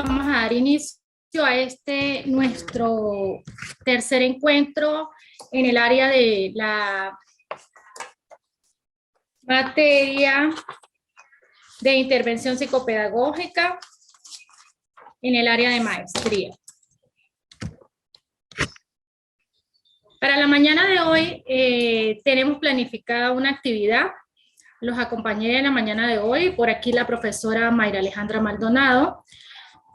vamos a dar inicio a este nuestro tercer encuentro en el área de la materia de intervención psicopedagógica en el área de maestría. Para la mañana de hoy tenemos planificada una actividad. Los acompañé en la mañana de hoy, por aquí la profesora Mayra Alejandra Maldonado,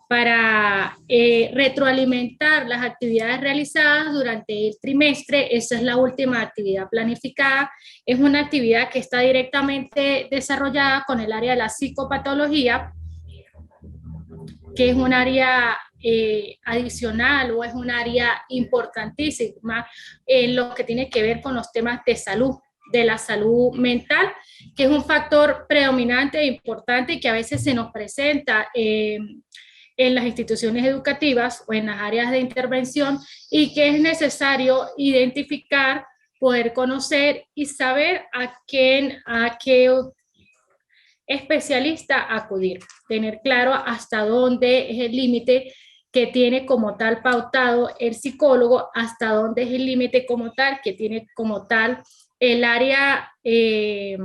para retroalimentar las actividades realizadas durante el trimestre. Esa es la última actividad planificada. Es una actividad que está directamente desarrollada con el área de la psicopatología, que es un área adicional o es un área importantísima en lo que tiene que ver con los temas de salud, de la salud mental, que es un factor predominante e importante y que a veces se nos presenta en las instituciones educativas o en las áreas de intervención, y que es necesario identificar, poder conocer y saber a qué especialista acudir, tener claro hasta dónde es el límite que tiene como tal pautado el psicólogo, hasta dónde es el límite como tal que tiene como tal el área de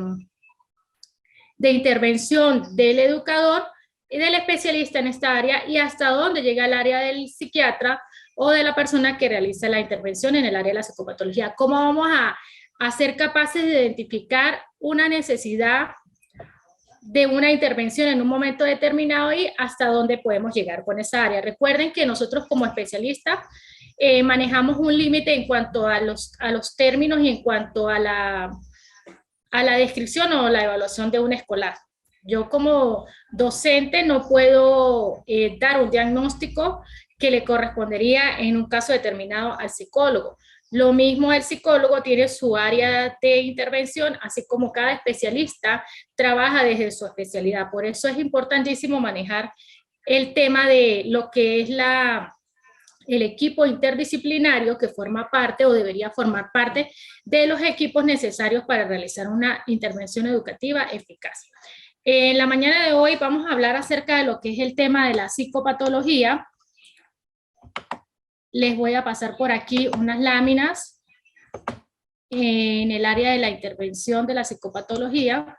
intervención del educador y del especialista en esta área, y hasta dónde llega el área del psiquiatra o de la persona que realiza la intervención en el área de la psicopatología. ¿Cómo vamos a ser capaces de identificar una necesidad de una intervención en un momento determinado y hasta dónde podemos llegar con esa área? Recuerden que nosotros como especialistas manejamos un límite en cuanto a los términos y en cuanto a la descripción o la evaluación de un escolar. Yo como docente no puedo dar un diagnóstico que le correspondería en un caso determinado al psicólogo. Lo mismo el psicólogo tiene su área de intervención, así como cada especialista trabaja desde su especialidad. Por eso es importantísimo manejar el tema de lo que es el equipo interdisciplinario que forma parte o debería formar parte de los equipos necesarios para realizar una intervención educativa eficaz. En la mañana de hoy vamos a hablar acerca de lo que es el tema de la psicopatología. Les voy a pasar por aquí unas láminas en el área de la intervención de la psicopatología.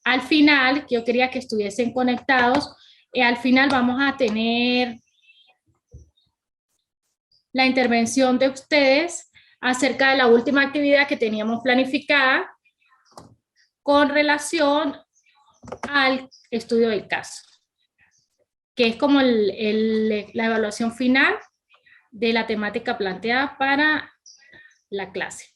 Al final, yo quería que estuviesen conectados, al final vamos a tener la intervención de ustedes acerca de la última actividad que teníamos planificada con relación al estudio del caso, que es como la evaluación final de la temática planteada para la clase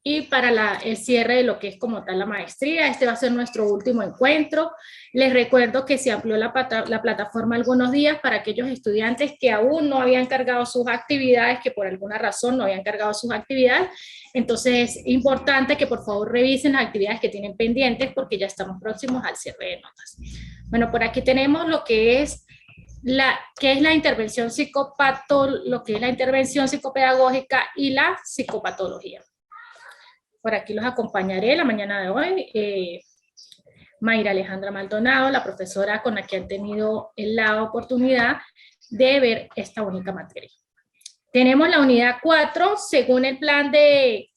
y para el cierre de lo que es como tal la maestría. Este va a ser nuestro último encuentro. Les recuerdo que se amplió la plataforma algunos días para aquellos estudiantes que aún no habían cargado sus actividades, que por alguna razón no habían cargado sus actividades. Entonces es importante que por favor revisen las actividades que tienen pendientes, porque ya estamos próximos al cierre de notas. Bueno, por aquí tenemos lo que es la intervención lo que es la intervención psicopedagógica y la psicopatología. Por aquí los acompañaré la mañana de hoy, Mayra Alejandra Maldonado, la profesora con la que han tenido la oportunidad de ver esta única materia. Tenemos la unidad 4, según el plan de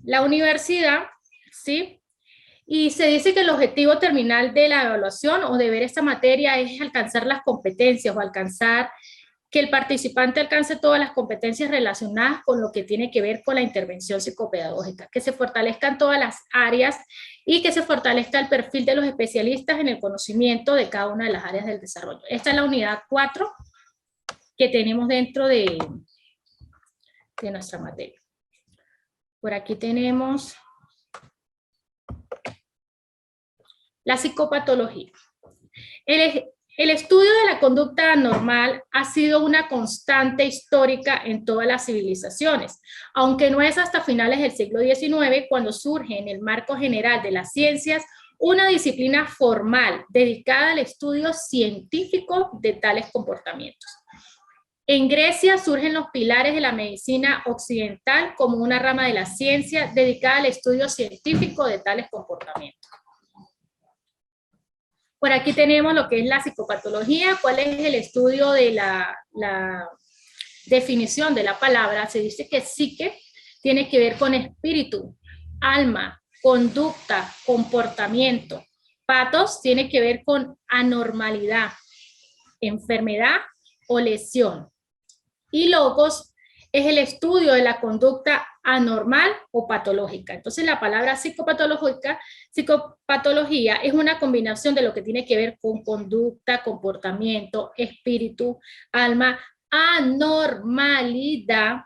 la universidad, ¿sí? Y se dice que el objetivo terminal de la evaluación o de ver esta materia es alcanzar las competencias o que el participante alcance todas las competencias relacionadas con lo que tiene que ver con la intervención psicopedagógica, que se fortalezcan todas las áreas y que se fortalezca el perfil de los especialistas en el conocimiento de cada una de las áreas del desarrollo. Esta es la unidad 4 que tenemos dentro de nuestra materia. Por aquí tenemos la psicopatología. El estudio de la conducta anormal ha sido una constante histórica en todas las civilizaciones, aunque no es hasta finales del siglo XIX cuando surge en el marco general de las ciencias una disciplina formal dedicada al estudio científico de tales comportamientos. En Grecia surgen los pilares de la medicina occidental como una rama de la ciencia dedicada al estudio científico de tales comportamientos. Por aquí tenemos lo que es la psicopatología, cuál es el estudio de la definición de la palabra. Se dice que psique tiene que ver con espíritu, alma, conducta, comportamiento. Patos tiene que ver con anormalidad, enfermedad o lesión. Y logos es el estudio de la conducta anormal o patológica. Entonces la palabra psicopatología es una combinación de lo que tiene que ver con conducta, comportamiento, espíritu, alma, anormalidad,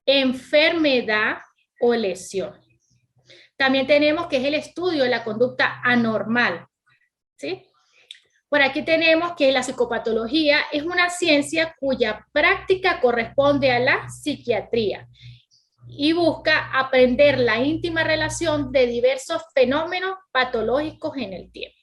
enfermedad o lesión. También tenemos que es el estudio de la conducta anormal, ¿sí? Por aquí tenemos que la psicopatología es una ciencia cuya práctica corresponde a la psiquiatría y busca aprender la íntima relación de diversos fenómenos patológicos en el tiempo.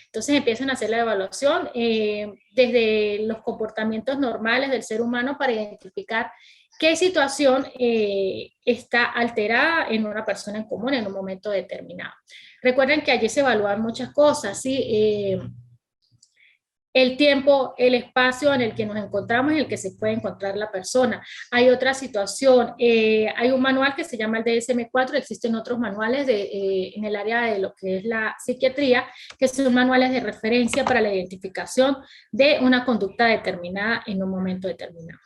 Entonces empiezan a hacer la evaluación desde los comportamientos normales del ser humano para identificar qué situación está alterada en una persona en común en un momento determinado. Recuerden que allí se evalúan muchas cosas, ¿sí? El tiempo, el espacio en el que nos encontramos, en el que se puede encontrar la persona. Hay otra situación, hay un manual que se llama el DSM-4, existen otros manuales en el área de lo que es la psiquiatría, que son manuales de referencia para la identificación de una conducta determinada en un momento determinado.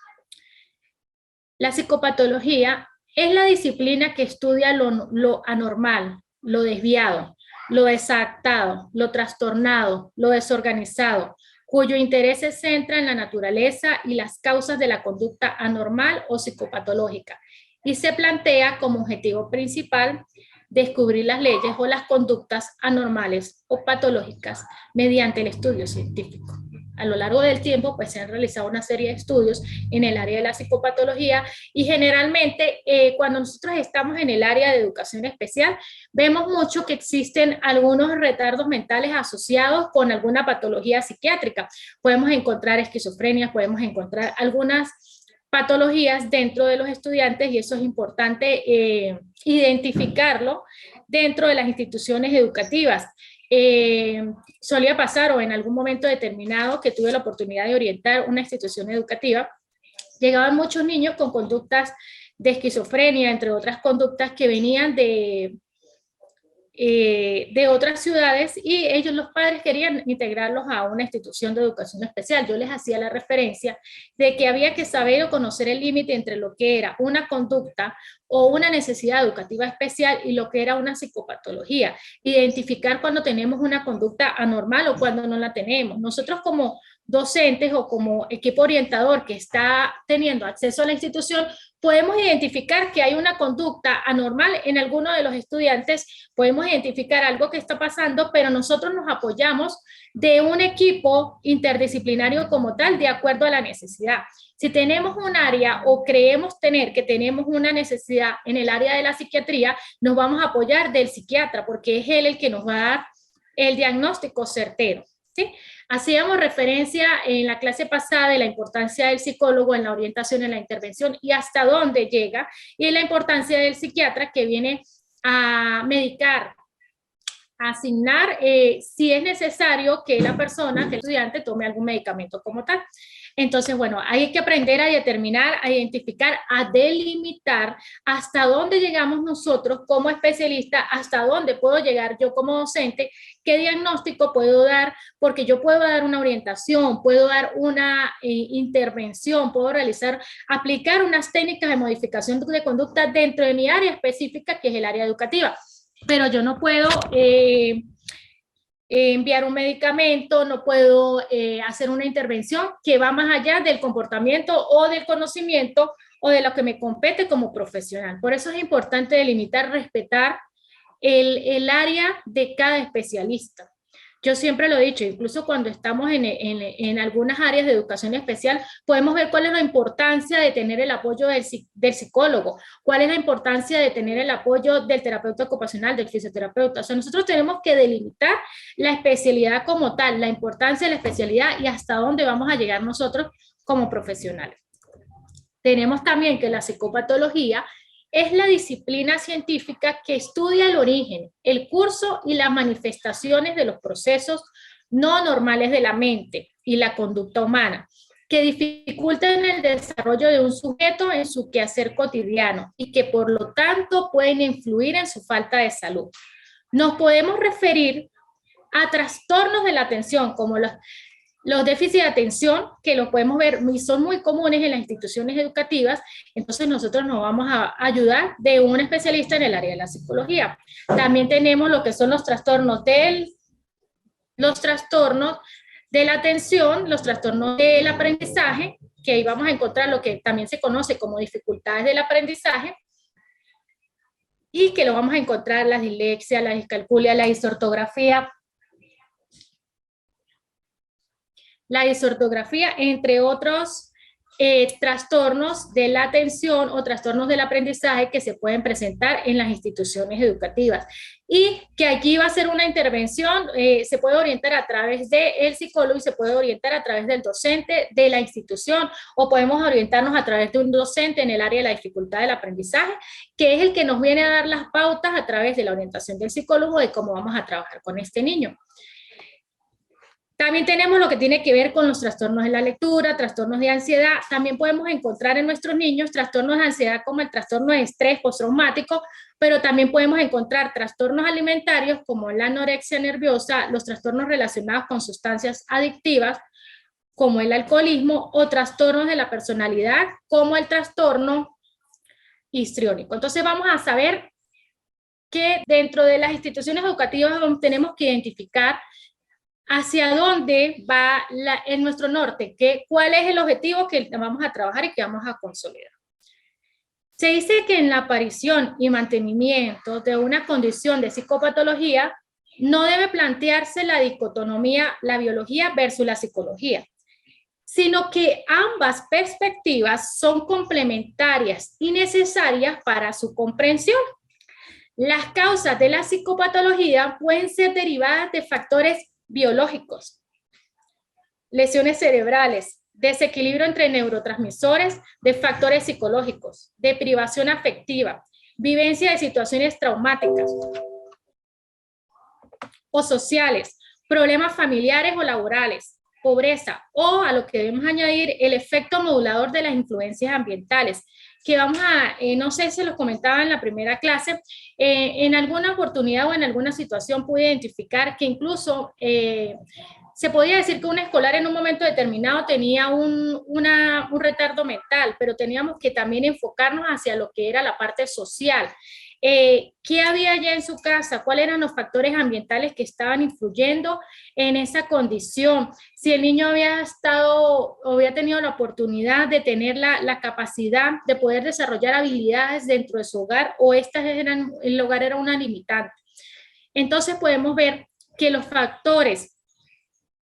La psicopatología es la disciplina que estudia lo anormal, lo desviado, lo desadaptado, lo trastornado, lo desorganizado, cuyo interés se centra en la naturaleza y las causas de la conducta anormal o psicopatológica, y se plantea como objetivo principal descubrir las leyes o las conductas anormales o patológicas mediante el estudio científico. A lo largo del tiempo, pues se han realizado una serie de estudios en el área de la psicopatología y generalmente cuando nosotros estamos en el área de educación especial, vemos mucho que existen algunos retardos mentales asociados con alguna patología psiquiátrica. Podemos encontrar esquizofrenia, podemos encontrar algunas patologías dentro de los estudiantes y eso es importante identificarlo dentro de las instituciones educativas. Solía pasar o en algún momento determinado que tuve la oportunidad de orientar una institución educativa, llegaban muchos niños con conductas de esquizofrenia, entre otras conductas que venían de otras ciudades y ellos, los padres, querían integrarlos a una institución de educación especial. Yo les hacía la referencia de que había que saber o conocer el límite entre lo que era una conducta o una necesidad educativa especial y lo que era una psicopatología. Identificar cuando tenemos una conducta anormal o cuando no la tenemos. Nosotros como docentes o como equipo orientador que está teniendo acceso a la institución, podemos identificar que hay una conducta anormal en alguno de los estudiantes, podemos identificar algo que está pasando, pero nosotros nos apoyamos de un equipo interdisciplinario como tal, de acuerdo a la necesidad. Si tenemos un área o creemos tener que tenemos una necesidad en el área de la psiquiatría, nos vamos a apoyar del psiquiatra, porque es él el que nos va a dar el diagnóstico certero, ¿sí? Hacíamos referencia en la clase pasada de la importancia del psicólogo en la orientación, en la intervención y hasta dónde llega, y la importancia del psiquiatra que viene a medicar, a asignar si es necesario que la persona, que el estudiante tome algún medicamento como tal. Entonces, bueno, hay que aprender a determinar, a identificar, a delimitar hasta dónde llegamos nosotros como especialistas, hasta dónde puedo llegar yo como docente, qué diagnóstico puedo dar, porque yo puedo dar una orientación, puedo dar una intervención, puedo aplicar unas técnicas de modificación de conducta dentro de mi área específica, que es el área educativa, pero yo no puedo enviar un medicamento, no puedo hacer una intervención que va más allá del comportamiento o del conocimiento o de lo que me compete como profesional. Por eso es importante delimitar, respetar el área de cada especialista. Yo siempre lo he dicho, incluso cuando estamos en algunas áreas de educación especial, podemos ver cuál es la importancia de tener el apoyo del psicólogo, cuál es la importancia de tener el apoyo del terapeuta ocupacional, del fisioterapeuta. O sea, nosotros tenemos que delimitar la especialidad como tal, la importancia de la especialidad y hasta dónde vamos a llegar nosotros como profesionales. Tenemos también que la psicopatología es la disciplina científica que estudia el origen, el curso y las manifestaciones de los procesos no normales de la mente y la conducta humana, que dificultan el desarrollo de un sujeto en su quehacer cotidiano y que por lo tanto pueden influir en su falta de salud. Nos podemos referir a trastornos de la atención como los déficits de atención, que los podemos ver y son muy comunes en las instituciones educativas. Entonces nosotros nos vamos a ayudar de un especialista en el área de la psicología. También tenemos lo que son los trastornos de la atención, los trastornos del aprendizaje, que ahí vamos a encontrar lo que también se conoce como dificultades del aprendizaje, y que lo vamos a encontrar la dislexia, la discalculia, la disortografía, entre otros trastornos de la atención o trastornos del aprendizaje que se pueden presentar en las instituciones educativas. Y que aquí va a ser una intervención, se puede orientar a través del psicólogo y se puede orientar a través del docente de la institución, o podemos orientarnos a través de un docente en el área de la dificultad del aprendizaje, que es el que nos viene a dar las pautas a través de la orientación del psicólogo de cómo vamos a trabajar con este niño. También tenemos lo que tiene que ver con los trastornos de la lectura, trastornos de ansiedad. También podemos encontrar en nuestros niños trastornos de ansiedad como el trastorno de estrés postraumático, pero también podemos encontrar trastornos alimentarios como la anorexia nerviosa, los trastornos relacionados con sustancias adictivas como el alcoholismo, o trastornos de la personalidad como el trastorno histriónico. Entonces vamos a saber que dentro de las instituciones educativas tenemos que identificar hacia dónde va en nuestro norte, cuál es el objetivo que vamos a trabajar y que vamos a consolidar. Se dice que en la aparición y mantenimiento de una condición de psicopatología no debe plantearse la dicotomía, la biología versus la psicología, sino que ambas perspectivas son complementarias y necesarias para su comprensión. Las causas de la psicopatología pueden ser derivadas de factores biológicos, lesiones cerebrales, desequilibrio entre neurotransmisores, de factores psicológicos, de privación afectiva, vivencia de situaciones traumáticas o sociales, problemas familiares o laborales, pobreza, o a lo que debemos añadir el efecto modulador de las influencias ambientales, que vamos a, no sé si los comentaba en la primera clase, en alguna oportunidad o en alguna situación pude identificar que incluso se podía decir que un escolar en un momento determinado tenía un retardo mental, pero teníamos que también enfocarnos hacia lo que era la parte social. ¿Qué había ya en su casa? ¿Cuáles eran los factores ambientales que estaban influyendo en esa condición? Si el niño había tenido la oportunidad de tener la capacidad de poder desarrollar habilidades dentro de su hogar, o el hogar era una limitante. Entonces podemos ver que los factores,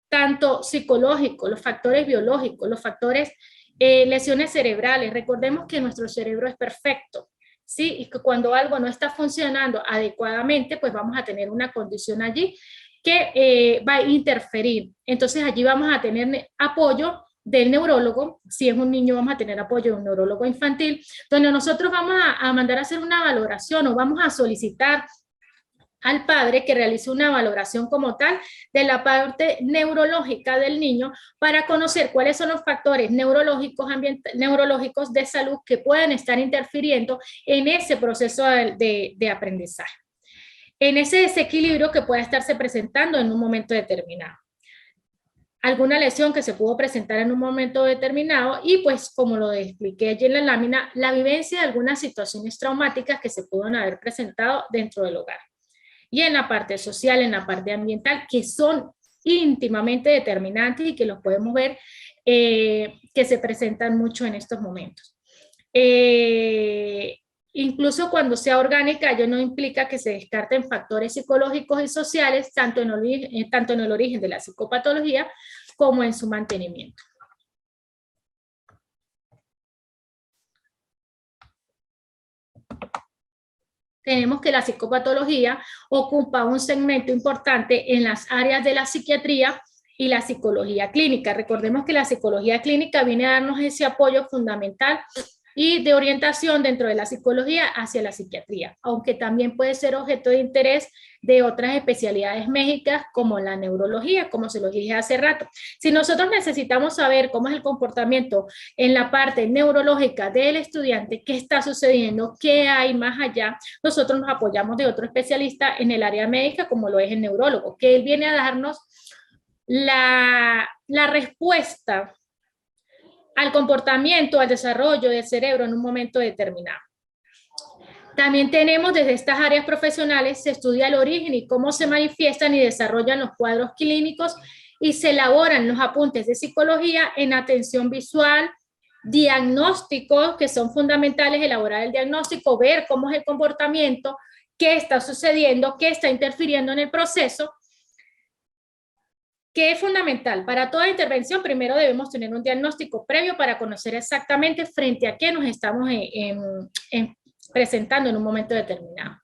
tanto psicológicos, los factores biológicos, los factores lesiones cerebrales, recordemos que nuestro cerebro es perfecto, ¿sí? Y que cuando algo no está funcionando adecuadamente, pues vamos a tener una condición allí que va a interferir. Entonces allí vamos a tener apoyo del neurólogo. Si es un niño, vamos a tener apoyo de un neurólogo infantil, donde nosotros vamos a mandar a hacer una valoración, o vamos a solicitar al padre que realice una valoración como tal de la parte neurológica del niño, para conocer cuáles son los factores neurológicos de salud que pueden estar interfiriendo en ese proceso de aprendizaje, en ese desequilibrio que pueda estarse presentando en un momento determinado. Alguna lesión que se pudo presentar en un momento determinado, y pues como lo expliqué allí en la lámina, la vivencia de algunas situaciones traumáticas que se pudieron haber presentado dentro del hogar. Y en la parte social, en la parte ambiental, que son íntimamente determinantes y que los podemos ver que se presentan mucho en estos momentos. Incluso cuando sea orgánica, ello no implica que se descarten factores psicológicos y sociales, tanto en el origen de la psicopatología como en su mantenimiento. Tenemos que la psicopatología ocupa un segmento importante en las áreas de la psiquiatría y la psicología clínica. Recordemos que la psicología clínica viene a darnos ese apoyo fundamental y de orientación dentro de la psicología hacia la psiquiatría, aunque también puede ser objeto de interés de otras especialidades médicas como la neurología, como se lo dije hace rato. Si nosotros necesitamos saber cómo es el comportamiento en la parte neurológica del estudiante, qué está sucediendo, qué hay más allá, nosotros nos apoyamos de otro especialista en el área médica, como lo es el neurólogo, que él viene a darnos la respuesta al comportamiento, al desarrollo del cerebro en un momento determinado. También tenemos desde estas áreas profesionales, se estudia el origen y cómo se manifiestan y desarrollan los cuadros clínicos y se elaboran los apuntes de psicología en atención visual, diagnósticos que son fundamentales, elaborar el diagnóstico, ver cómo es el comportamiento, qué está sucediendo, qué está interfiriendo en el proceso, que es fundamental. Para toda intervención, primero debemos tener un diagnóstico previo para conocer exactamente frente a qué nos estamos presentando en un momento determinado.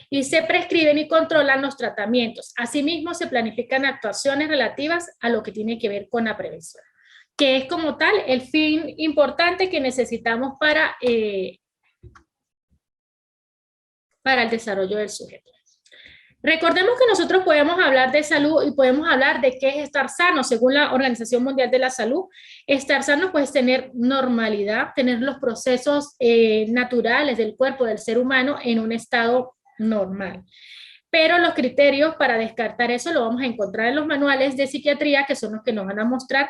Y se prescriben y controlan los tratamientos. Asimismo, se planifican actuaciones relativas a lo que tiene que ver con la prevención, que es como tal el fin importante que necesitamos para el desarrollo del sujeto. Recordemos que nosotros podemos hablar de salud y podemos hablar de qué es estar sano. Según la Organización Mundial de la Salud, estar sano pues tener normalidad, tener los procesos naturales del cuerpo del ser humano en un estado normal. Pero los criterios para descartar eso lo vamos a encontrar en los manuales de psiquiatría, que son los que nos van a mostrar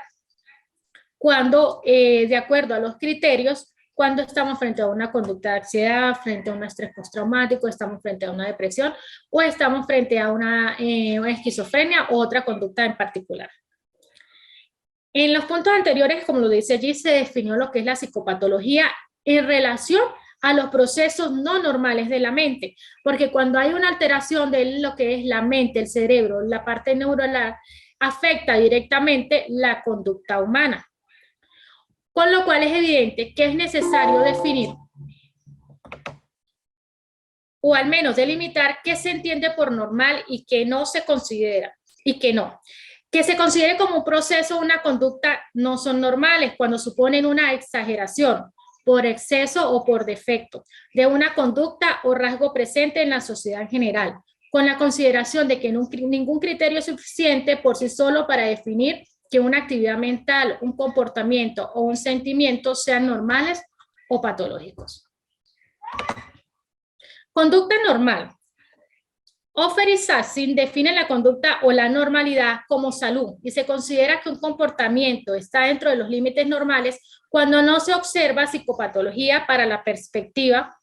cuando, de acuerdo a los criterios, cuando estamos frente a una conducta de ansiedad, frente a un estrés postraumático, estamos frente a una depresión o estamos frente a una esquizofrenia u otra conducta en particular. En los puntos anteriores, como lo dice allí, se definió lo que es la psicopatología en relación a los procesos no normales de la mente, porque cuando hay una alteración de lo que es la mente, el cerebro, la parte neuronal, afecta directamente la conducta humana. Con lo cual es evidente que es necesario definir o al menos delimitar qué se entiende por normal y qué no se considera y qué no. Que se considere como un proceso o una conducta no son normales cuando suponen una exageración por exceso o por defecto de una conducta o rasgo presente en la sociedad en general, con la consideración de que ningún criterio es suficiente por sí solo para definir que una actividad mental, un comportamiento o un sentimiento sean normales o patológicos. Conducta normal. Offer y Sassin definen la conducta o la normalidad como salud y se considera que un comportamiento está dentro de los límites normales cuando no se observa psicopatología para la perspectiva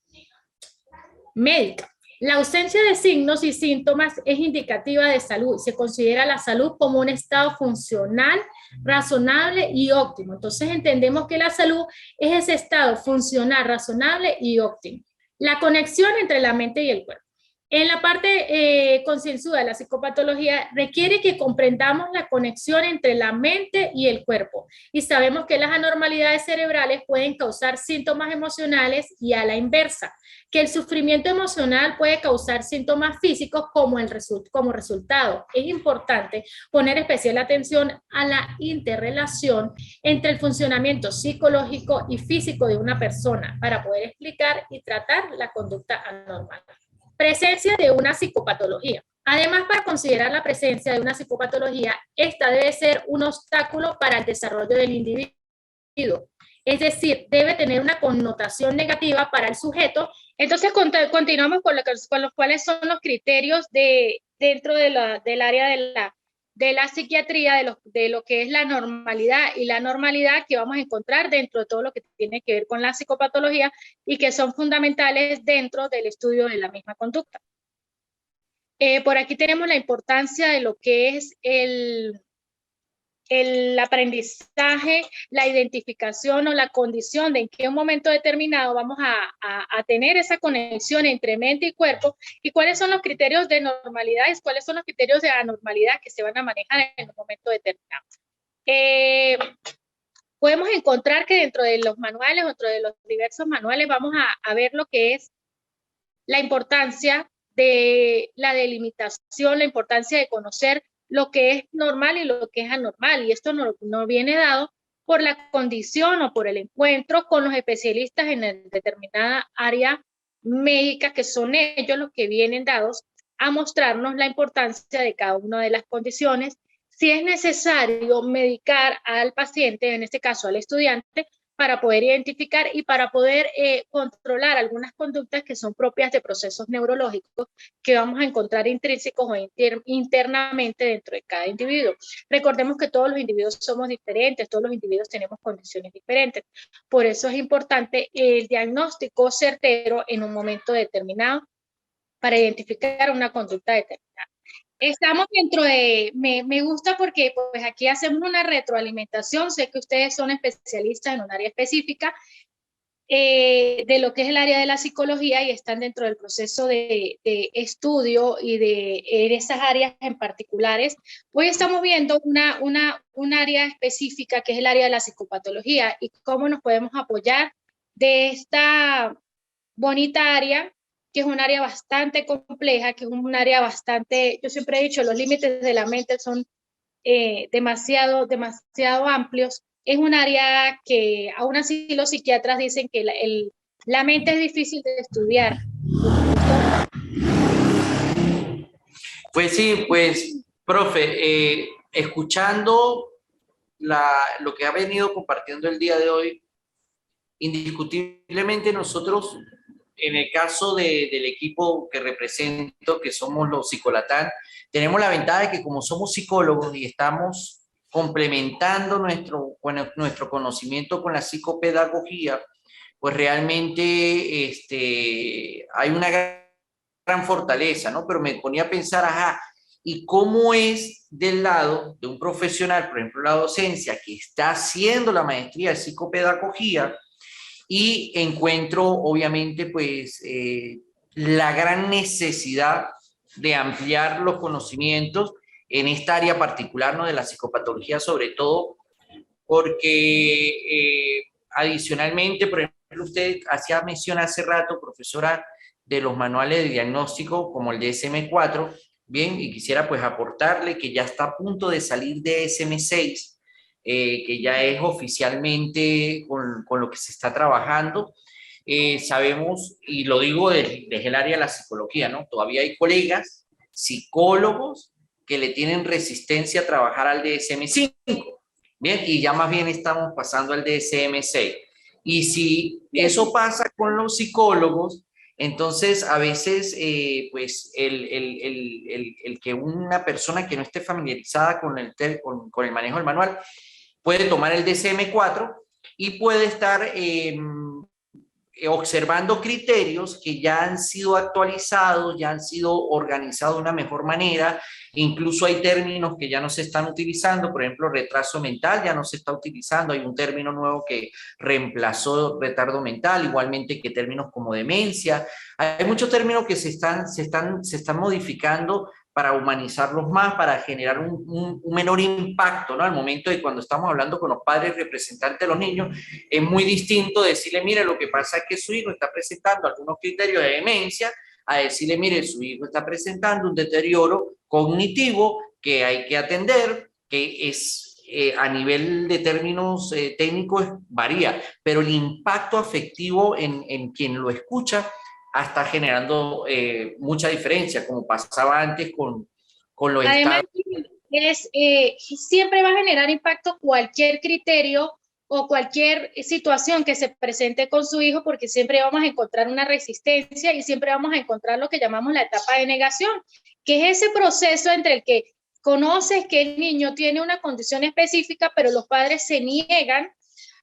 médica. La ausencia de signos y síntomas es indicativa de salud. Se considera la salud como un estado funcional, razonable y óptimo. Entonces entendemos que la salud es ese estado funcional, razonable y óptimo. La conexión entre la mente y el cuerpo. En la parte concienzuda de la psicopatología requiere que comprendamos la conexión entre la mente y el cuerpo. Y sabemos que las anormalidades cerebrales pueden causar síntomas emocionales y a la inversa, que el sufrimiento emocional puede causar síntomas físicos como resultado. Es importante poner especial atención a la interrelación entre el funcionamiento psicológico y físico de una persona para poder explicar y tratar la conducta anormal. Presencia de una psicopatología. Además, para considerar la presencia de una psicopatología, esta debe ser un obstáculo para el desarrollo del individuo. Es decir, debe tener una connotación negativa para el sujeto. Entonces, continuamos con los cuales son los criterios dentro del área de la psiquiatría, de lo que es la normalidad y la normalidad que vamos a encontrar dentro de todo lo que tiene que ver con la psicopatología y que son fundamentales dentro del estudio de la misma conducta. Por aquí tenemos la importancia de lo que es el aprendizaje, la identificación o la condición de en qué momento determinado vamos a tener esa conexión entre mente y cuerpo y cuáles son los criterios de normalidad y cuáles son los criterios de anormalidad que se van a manejar en un momento determinado. Podemos encontrar que dentro de los manuales, dentro de los diversos manuales, vamos a ver lo que es la importancia de la delimitación, la importancia de conocer lo que es normal y lo que es anormal, y esto no viene dado por la condición o por el encuentro con los especialistas en determinada área médica, que son ellos los que vienen dados a mostrarnos la importancia de cada una de las condiciones, si es necesario medicar al paciente, en este caso al estudiante, para poder identificar y para poder controlar algunas conductas que son propias de procesos neurológicos que vamos a encontrar intrínsecos o internamente dentro de cada individuo. Recordemos que todos los individuos somos diferentes, todos los individuos tenemos condiciones diferentes. Por eso es importante el diagnóstico certero en un momento determinado para identificar una conducta determinada. Estamos dentro de, me gusta porque pues aquí hacemos una retroalimentación, sé que ustedes son especialistas en un área específica de lo que es el área de la psicología y están dentro del proceso de estudio y de esas áreas en particulares. Hoy estamos viendo un área específica que es el área de la psicopatología y cómo nos podemos apoyar de esta bonita área, que es un área bastante compleja, que es un área bastante, yo siempre he dicho, los límites de la mente son demasiado amplios. Es un área que aún así los psiquiatras dicen que la mente es difícil de estudiar. Pues sí, pues, profe, escuchando lo que ha venido compartiendo el día de hoy, indiscutiblemente nosotros, en el caso del equipo que represento, que somos los Psicolatán, tenemos la ventaja de que como somos psicólogos y estamos complementando nuestro conocimiento con la psicopedagogía, pues realmente hay una gran fortaleza, ¿no? Pero me ponía a pensar, ajá, ¿y cómo es del lado de un profesional, por ejemplo, la docencia, que está haciendo la maestría de psicopedagogía? Y encuentro, obviamente, pues la gran necesidad de ampliar los conocimientos en esta área particular, ¿no? De la psicopatología, sobre todo porque adicionalmente, por ejemplo, usted hacía mención hace rato, profesora, de los manuales de diagnóstico como el DSM-4, bien, y quisiera pues aportarle que ya está a punto de salir DSM-6, que ya es oficialmente con lo que se está trabajando. Sabemos, y lo digo desde el área de la psicología, ¿no? Todavía hay colegas, psicólogos, que le tienen resistencia a trabajar al DSM-5. Bien, y ya más bien estamos pasando al DSM-6. Y si eso pasa con los psicólogos, entonces a veces pues el que una persona que no esté familiarizada con el manejo del manual puede tomar el DSM-4 y puede estar observando criterios que ya han sido actualizados, ya han sido organizados de una mejor manera. Incluso hay términos que ya no se están utilizando, por ejemplo, retraso mental ya no se está utilizando, hay un término nuevo que reemplazó retardo mental, igualmente que términos como demencia. Hay muchos términos que se están modificando para humanizarlos más, para generar un menor impacto, ¿no? Al momento de cuando estamos hablando con los padres representantes de los niños, es muy distinto decirle, mire, lo que pasa es que su hijo está presentando algunos criterios de demencia, a decirle, mire, su hijo está presentando un deterioro cognitivo que hay que atender, que es a nivel de términos técnicos varía, pero el impacto afectivo en quien lo escucha está generando mucha diferencia, como pasaba antes con los Además, estados. siempre va a generar impacto cualquier criterio o cualquier situación que se presente con su hijo, porque siempre vamos a encontrar una resistencia y siempre vamos a encontrar lo que llamamos la etapa de negación, que es ese proceso entre el que conoces que el niño tiene una condición específica, pero los padres se niegan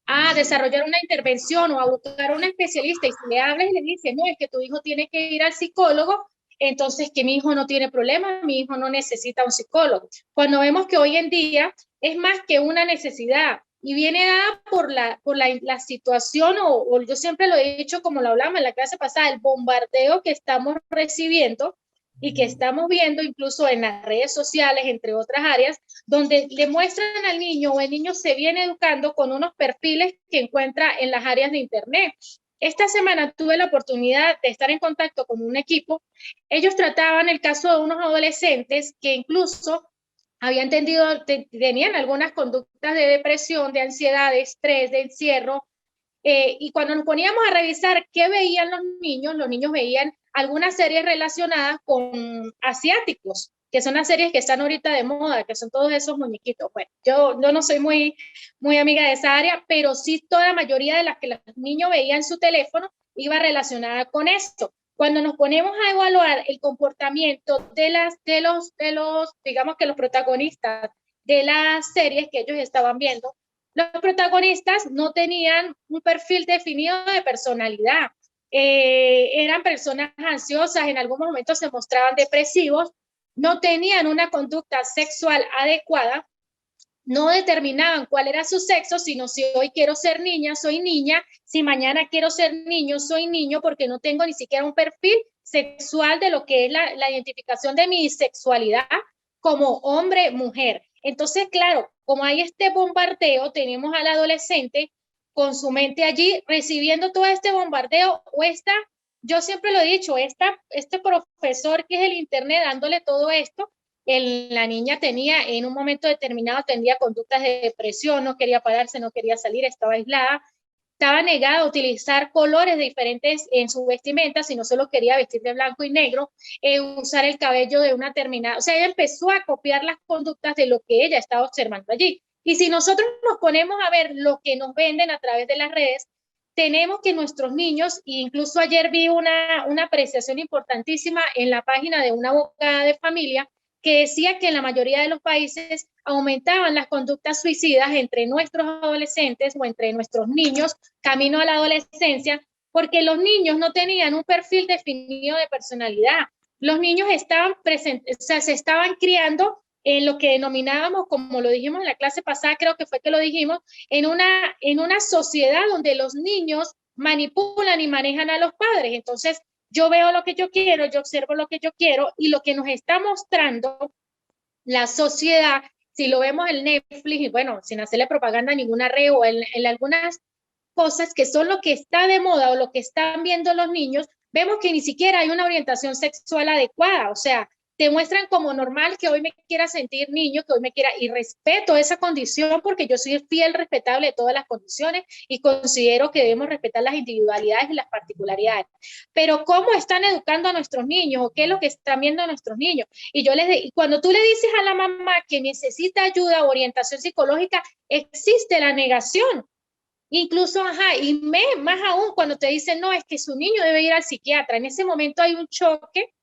a desarrollar una intervención o a buscar a un especialista, y si le hablas y le dices, no, es que tu hijo tiene que ir al psicólogo, entonces que mi hijo no tiene problema, mi hijo no necesita un psicólogo. Cuando vemos que hoy en día es más que una necesidad y viene dada por la situación, o yo siempre lo he dicho como lo hablamos en la clase pasada, el bombardeo que estamos recibiendo y que estamos viendo incluso en las redes sociales, entre otras áreas, donde le muestran al niño o el niño se viene educando con unos perfiles que encuentra en las áreas de internet. Esta semana tuve la oportunidad de estar en contacto con un equipo. Ellos trataban el caso de unos adolescentes que incluso tenían algunas conductas de depresión, de ansiedad, de estrés, de encierro, y cuando nos poníamos a revisar qué veían los niños veían algunas series relacionadas con asiáticos, que son las series que están ahorita de moda, que son todos esos muñequitos. Bueno, yo no soy muy amiga de esa área, pero sí toda la mayoría de las que los niños veían en su teléfono iba relacionada con esto. Cuando nos ponemos a evaluar el comportamiento digamos que los protagonistas de las series que ellos estaban viendo, los protagonistas no tenían un perfil definido de personalidad. Eran personas ansiosas, en algunos momentos se mostraban depresivos, no tenían una conducta sexual adecuada, no determinaban cuál era su sexo, sino si hoy quiero ser niña, soy niña, si mañana quiero ser niño, soy niño, porque no tengo ni siquiera un perfil sexual de lo que es la identificación de mi sexualidad como hombre, mujer. Entonces, claro, como hay este bombardeo, tenemos al adolescente con su mente allí recibiendo todo este bombardeo o yo siempre lo he dicho, este profesor que es el internet dándole todo esto, la niña tenía en un momento determinado tendría conductas de depresión, no quería pararse, no quería salir, estaba aislada, estaba negada a utilizar colores diferentes en su vestimenta, sino solo quería vestir de blanco y negro, usar el cabello de una determinada, o sea, ella empezó a copiar las conductas de lo que ella estaba observando allí. Y si nosotros nos ponemos a ver lo que nos venden a través de las redes, tenemos que nuestros niños, e incluso ayer vi una apreciación importantísima en la página de una abogada de familia, que decía que en la mayoría de los países aumentaban las conductas suicidas entre nuestros adolescentes o entre nuestros niños camino a la adolescencia, porque los niños no tenían un perfil definido de personalidad. Los niños estaban presentes, o sea, se estaban criando en lo que denominábamos, como lo dijimos en la clase pasada, creo que fue que lo dijimos, en una sociedad donde los niños manipulan y manejan a los padres. Entonces, yo veo lo que yo quiero, yo observo lo que yo quiero y lo que nos está mostrando la sociedad, si lo vemos en Netflix, y bueno, sin hacerle propaganda a ninguna red o en algunas cosas que son lo que está de moda o lo que están viendo los niños, vemos que ni siquiera hay una orientación sexual adecuada, o sea, te muestran como normal que hoy me quiera sentir niño, que hoy me quiera, y respeto esa condición porque yo soy fiel respetable de todas las condiciones y considero que debemos respetar las individualidades y las particularidades. Pero ¿cómo están educando a nuestros niños o qué es lo que están viendo a nuestros niños? Y cuando tú le dices a la mamá que necesita ayuda o orientación psicológica, existe la negación. Incluso, más aún cuando te dicen, no, es que su niño debe ir al psiquiatra. En ese momento hay un choque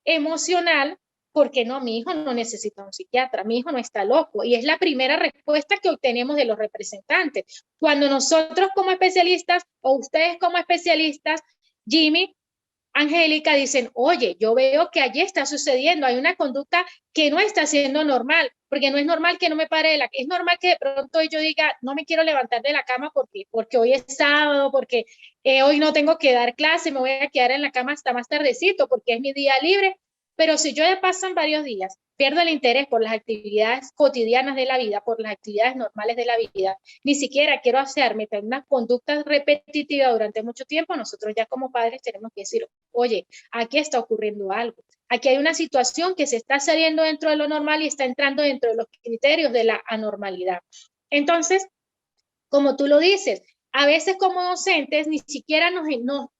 emocional, porque no, mi hijo no necesita un psiquiatra, mi hijo no está loco. Y es la primera respuesta que obtenemos de los representantes. Cuando nosotros como especialistas, o ustedes como especialistas, Jimmy, Angélica, dicen, oye, yo veo que allí está sucediendo, hay una conducta que no está siendo normal, porque no es normal que no me pare de la cama, es normal que de pronto yo diga, no me quiero levantar de la cama porque hoy es sábado, porque hoy no tengo que dar clase, me voy a quedar en la cama hasta más tardecito porque es mi día libre, pero si yo ya pasan varios días, pierdo el interés por las actividades cotidianas de la vida, por las actividades normales de la vida, ni siquiera quiero hacerme unas conductas repetitivas durante mucho tiempo, nosotros ya como padres tenemos que decir, oye, aquí está ocurriendo algo, aquí hay una situación que se está saliendo dentro de lo normal y está entrando dentro de los criterios de la anormalidad. Entonces, como tú lo dices, a veces como docentes ni siquiera nos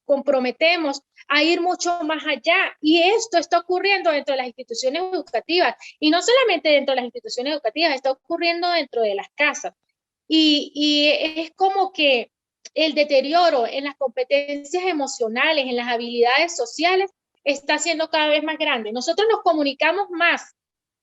comprometemos a ir mucho más allá y esto está ocurriendo dentro de las instituciones educativas y no solamente dentro de las instituciones educativas, está ocurriendo dentro de las casas y es como que el deterioro en las competencias emocionales, en las habilidades sociales está siendo cada vez más grande. Nosotros nos comunicamos más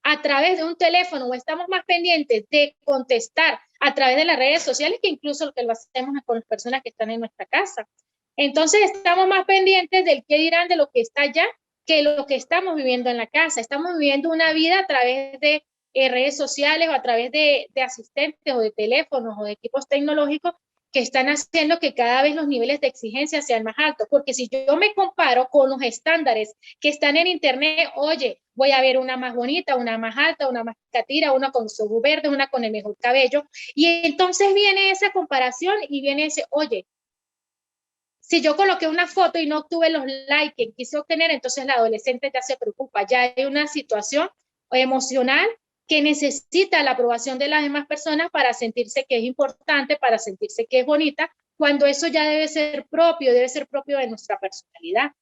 a través de un teléfono o estamos más pendientes de contestar a través de las redes sociales que incluso lo que lo hacemos con las personas que están en nuestra casa. Entonces estamos más pendientes del qué dirán de lo que está allá que lo que estamos viviendo en la casa. Estamos viviendo una vida a través de redes sociales o a través de asistentes o de teléfonos o de equipos tecnológicos que están haciendo que cada vez los niveles de exigencia sean más altos. Porque si yo me comparo con los estándares que están en internet, oye, voy a ver una más bonita, una más alta, una más catira, una con los ojos verdes, una con el mejor cabello. Y entonces viene esa comparación y viene ese, oye, si yo coloqué una foto y no obtuve los likes que quise obtener, entonces la adolescente ya se preocupa, ya hay una situación emocional que necesita la aprobación de las demás personas para sentirse que es importante, para sentirse que es bonita, cuando eso ya debe ser propio de nuestra personalidad.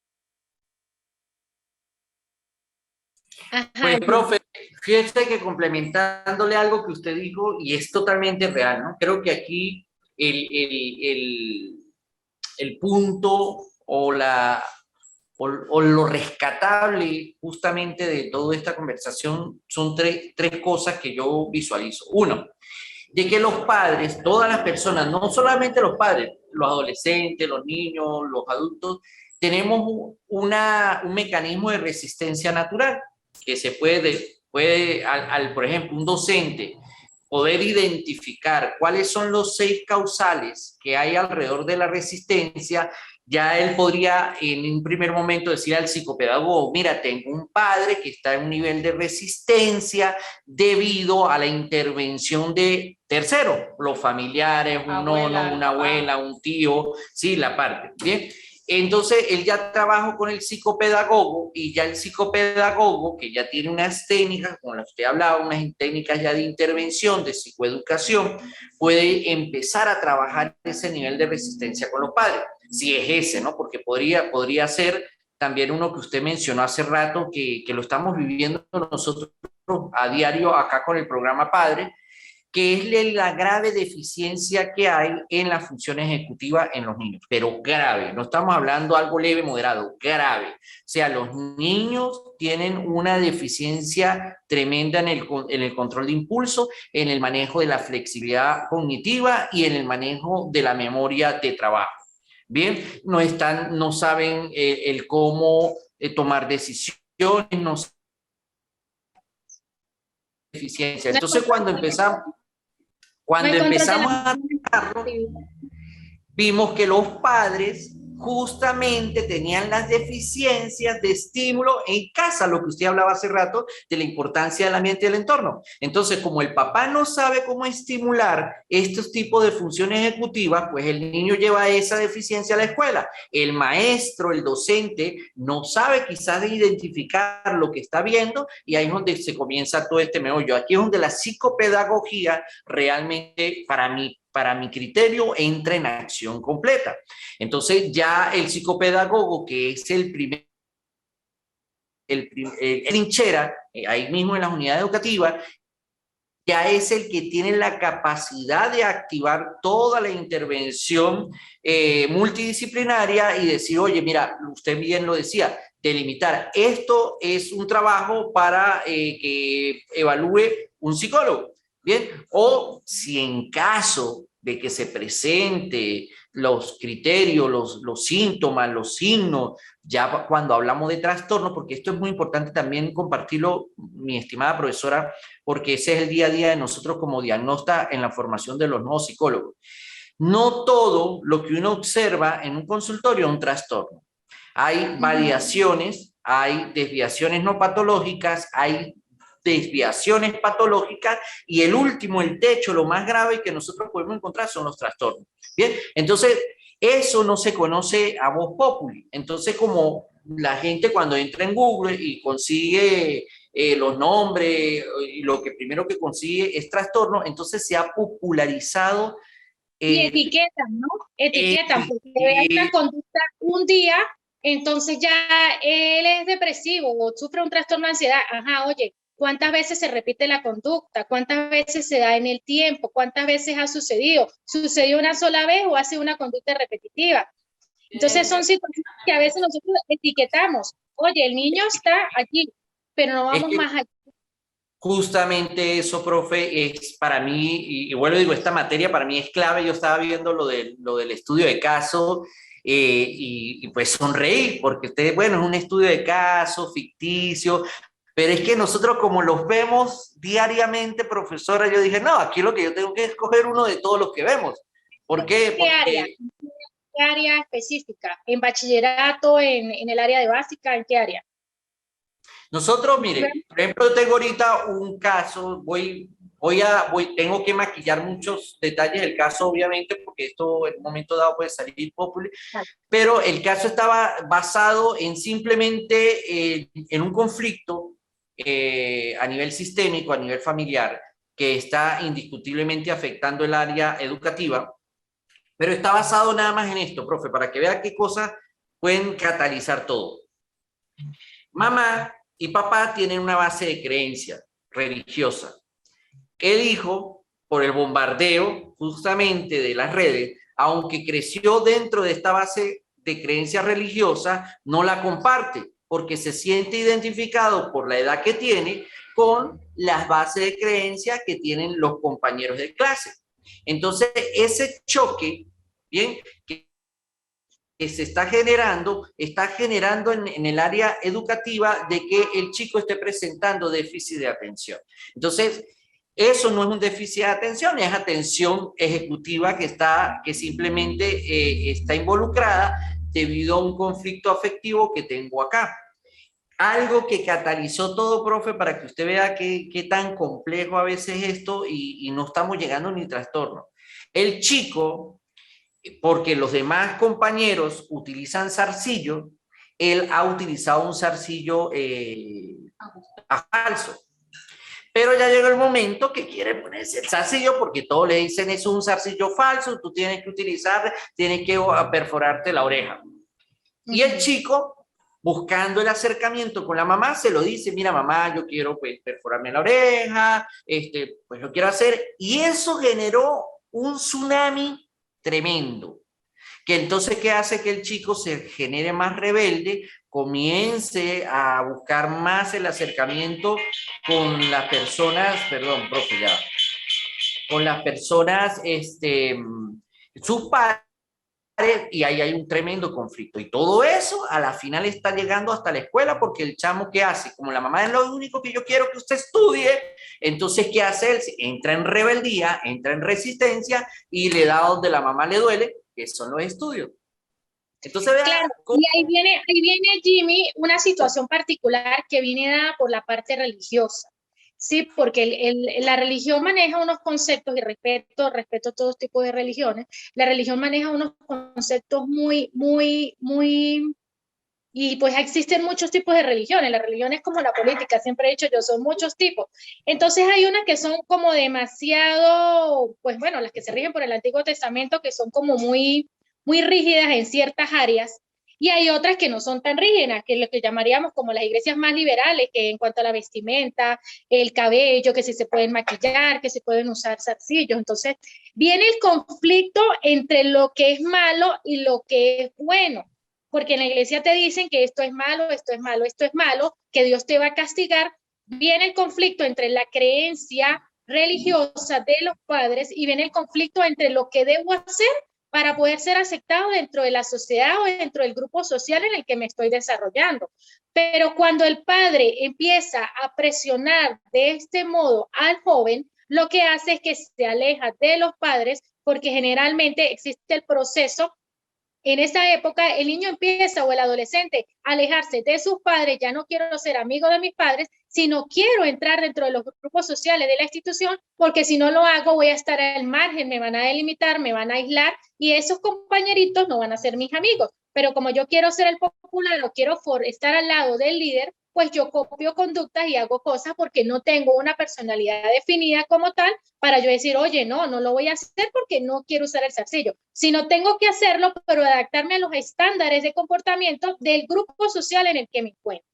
Ajá. Pues, profe, fíjese que complementándole algo que usted dijo, y es totalmente real, ¿no? Creo que aquí el punto o lo rescatable justamente de toda esta conversación son tres cosas que yo visualizo. Uno, de que los padres, todas las personas, no solamente los padres, los adolescentes, los niños, los adultos, tenemos un mecanismo de resistencia natural que se puede por ejemplo, un docente poder identificar cuáles son los 6 causales que hay alrededor de la resistencia. Ya él podría en un primer momento decir al psicopedagogo, mira, tengo un padre que está en un nivel de resistencia debido a la intervención de terceros, los familiares, un nono, una abuela, un tío, sí, la parte, ¿bien? Entonces, él ya trabajó con el psicopedagogo y ya el psicopedagogo, que ya tiene unas técnicas, como las que usted hablaba, unas técnicas ya de intervención, de psicoeducación, puede empezar a trabajar ese nivel de resistencia con los padres, si es ese, ¿no? Porque podría ser también uno que usted mencionó hace rato, que lo estamos viviendo nosotros a diario acá con el programa Padre, que es la grave deficiencia que hay en la función ejecutiva en los niños, pero grave, no estamos hablando algo leve, moderado, grave. O sea, los niños tienen una deficiencia tremenda en el control de impulso, en el manejo de la flexibilidad cognitiva y en el manejo de la memoria de trabajo. Bien, no saben el cómo tomar decisiones, no saben deficiencia. Entonces, cuando empezamos a trabajarlo, vimos que los padres justamente tenían las deficiencias de estímulo en casa, lo que usted hablaba hace rato de la importancia del ambiente y del entorno. Entonces, como el papá no sabe cómo estimular estos tipos de funciones ejecutivas, pues el niño lleva esa deficiencia a la escuela. El maestro, el docente, no sabe quizás identificar lo que está viendo y ahí es donde se comienza todo este meollo. Aquí es donde la psicopedagogía realmente, para mi criterio, entra en acción completa. Entonces ya el psicopedagogo, que es el trinchera, ahí mismo en las unidades educativas, ya es el que tiene la capacidad de activar toda la intervención multidisciplinaria y decir, oye, mira, usted bien lo decía, delimitar, esto es un trabajo para que evalúe un psicólogo, ¿bien? O si en caso de que se presente los criterios, los síntomas, los signos, ya cuando hablamos de trastorno, porque esto es muy importante también compartirlo, mi estimada profesora, porque ese es el día a día de nosotros como diagnostas en la formación de los nuevos psicólogos. No todo lo que uno observa en un consultorio es un trastorno. Hay variaciones, hay desviaciones no patológicas, hay desviaciones patológicas y el último, el techo, lo más grave que nosotros podemos encontrar son los trastornos. Bien, entonces eso no se conoce a voz populi. Entonces, como la gente cuando entra en Google y consigue los nombres y lo que primero que consigue es trastorno, entonces se ha popularizado. Y etiquetan, ¿no? Etiquetan, porque ve una conducta un día, entonces ya él es depresivo o sufre un trastorno de ansiedad. Ajá, oye, ¿cuántas veces se repite la conducta? ¿Cuántas veces se da en el tiempo? ¿Cuántas veces ha sucedido? ¿Sucedió una sola vez o ha sido una conducta repetitiva? Entonces son situaciones que a veces nosotros etiquetamos. Oye, el niño está aquí, pero no vamos más allá. Justamente eso, profe, es para mí, y bueno, digo, esta materia para mí es clave. Yo estaba viendo lo del estudio de caso y pues sonreí, porque usted, bueno, es un estudio de caso ficticio, pero es que nosotros como los vemos diariamente, profesora, yo dije, no, aquí lo que yo tengo que escoger uno de todos los que vemos. ¿Por qué? ¿Qué área? ¿Qué área específica? ¿En bachillerato, en el área de básica? ¿En qué área? Nosotros, mire, por ejemplo, yo tengo ahorita un caso, tengo que maquillar muchos detalles del caso, obviamente, porque esto en un momento dado puede salir popular, pero el caso estaba basado en simplemente en un conflicto a nivel sistémico, a nivel familiar, que está indiscutiblemente afectando el área educativa, pero está basado nada más en esto, profe, para que vea qué cosas pueden catalizar todo. Mamá y papá tienen una base de creencia religiosa. El hijo, por el bombardeo justamente de las redes, aunque creció dentro de esta base de creencia religiosa, no la comparte porque se siente identificado por la edad que tiene con las bases de creencia que tienen los compañeros de clase. Entonces, ese choque, bien, que se está generando en el área educativa de que el chico esté presentando déficit de atención. Entonces, eso no es un déficit de atención, es atención ejecutiva que simplemente está involucrada debido a un conflicto afectivo que tengo acá. Algo que catalizó todo, profe, para que usted vea qué tan complejo a veces esto y no estamos llegando ni trastorno. El chico, porque los demás compañeros utilizan zarcillo, él ha utilizado un zarcillo falso. Pero ya llegó el momento que quiere ponerse el zarcillo porque todos le dicen es un zarcillo falso, tú tienes que utilizar, tienes que perforarte la oreja. Y el chico, buscando el acercamiento con la mamá, se lo dice, mira mamá, yo quiero pues perforarme la oreja, pues lo quiero hacer. Y eso generó un tsunami tremendo. Que entonces, ¿qué hace que el chico se genere más rebelde, comience a buscar más el acercamiento con las personas, perdón, profe, ya, con las personas, sus padres, y ahí hay un tremendo conflicto. Y todo eso a la final está llegando hasta la escuela porque el chamo, ¿qué hace? Como la mamá es lo único que yo quiero que usted estudie, entonces, ¿qué hace él? Entra en rebeldía, entra en resistencia y le da donde la mamá le duele, que son los estudios. Entonces, vean. Claro, y ahí viene, Jimmy, una situación particular que viene dada por la parte religiosa. Sí, porque la religión maneja unos conceptos, y respeto todos tipos de religiones, la religión maneja unos conceptos y pues existen muchos tipos de religiones, la religión es como la política, siempre he dicho yo, son muchos tipos. Entonces hay unas que son como demasiado, pues bueno, las que se rigen por el Antiguo Testamento, que son como muy rígidas en ciertas áreas, y hay otras que no son tan rígidas, que es lo que llamaríamos como las iglesias más liberales, que en cuanto a la vestimenta, el cabello, que si se pueden maquillar, que se pueden usar zarcillos. Entonces, viene el conflicto entre lo que es malo y lo que es bueno, porque en la iglesia te dicen que esto es malo, esto es malo, esto es malo, que Dios te va a castigar. Viene el conflicto entre la creencia religiosa de los padres y viene el conflicto entre lo que debo hacer para poder ser aceptado dentro de la sociedad o dentro del grupo social en el que me estoy desarrollando. Pero cuando el padre empieza a presionar de este modo al joven, lo que hace es que se aleja de los padres porque generalmente existe el proceso. En esa época el niño empieza o el adolescente a alejarse de sus padres, ya no quiero ser amigo de mis padres, sino quiero entrar dentro de los grupos sociales de la institución, porque si no lo hago voy a estar al margen, me van a delimitar, me van a aislar y esos compañeritos no van a ser mis amigos. Pero como yo quiero ser el popular o quiero estar al lado del líder, pues yo copio conductas y hago cosas porque no tengo una personalidad definida como tal para yo decir, oye, no lo voy a hacer porque no quiero usar el zarcillo, sino tengo que hacerlo, pero adaptarme a los estándares de comportamiento del grupo social en el que me encuentro.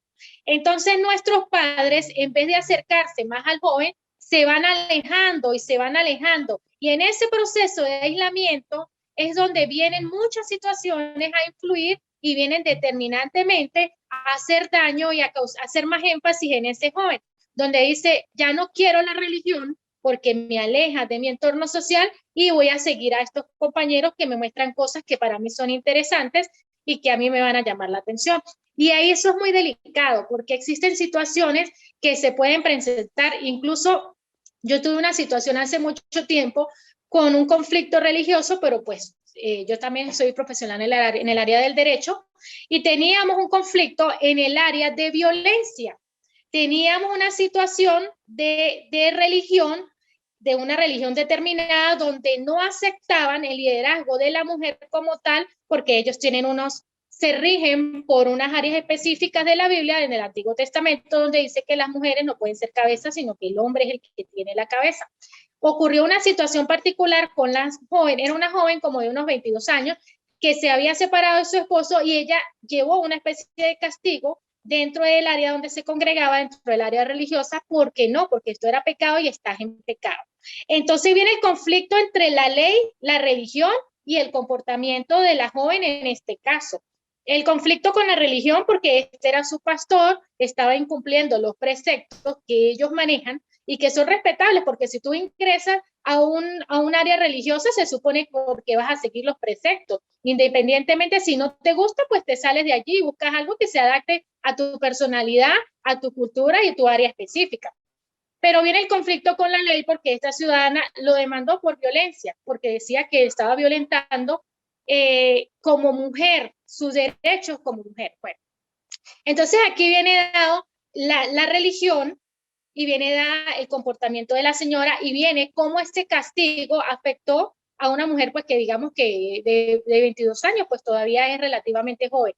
Entonces nuestros padres, en vez de acercarse más al joven, se van alejando y se van alejando. Y en ese proceso de aislamiento es donde vienen muchas situaciones a influir y vienen determinantemente a hacer daño y a hacer más énfasis en ese joven, donde dice, ya no quiero la religión porque me aleja de mi entorno social y voy a seguir a estos compañeros que me muestran cosas que para mí son interesantes y que a mí me van a llamar la atención. Y ahí eso es muy delicado porque existen situaciones que se pueden presentar, incluso yo tuve una situación hace mucho tiempo con un conflicto religioso, pero pues yo también soy profesional en el área del derecho y teníamos un conflicto en el área de violencia. Teníamos una situación de religión, de una religión determinada, donde no aceptaban el liderazgo de la mujer como tal, porque ellos tienen unos se rigen por unas áreas específicas de la Biblia en el Antiguo Testamento, donde dice que las mujeres no pueden ser cabezas, sino que el hombre es el que tiene la cabeza. Ocurrió una situación particular con la joven, era una joven como de unos 22 años, que se había separado de su esposo y ella llevó una especie de castigo dentro del área donde se congregaba, dentro del área religiosa. ¿Por qué no? Porque esto era pecado y estás en pecado. Entonces viene el conflicto entre la ley, la religión y el comportamiento de la joven en este caso. El conflicto con la religión, porque este era su pastor, estaba incumpliendo los preceptos que ellos manejan y que son respetables, porque si tú ingresas a un área religiosa, se supone que vas a seguir los preceptos. Independientemente, si no te gusta, pues te sales de allí y buscas algo que se adapte a tu personalidad, a tu cultura y tu área específica. Pero viene el conflicto con la ley porque esta ciudadana lo demandó por violencia, porque decía que estaba violentando como mujer, sus derechos como mujer. Bueno, entonces aquí viene dado la religión y viene dado el comportamiento de la señora y viene cómo este castigo afectó a una mujer pues que digamos que de 22 años pues todavía es relativamente joven.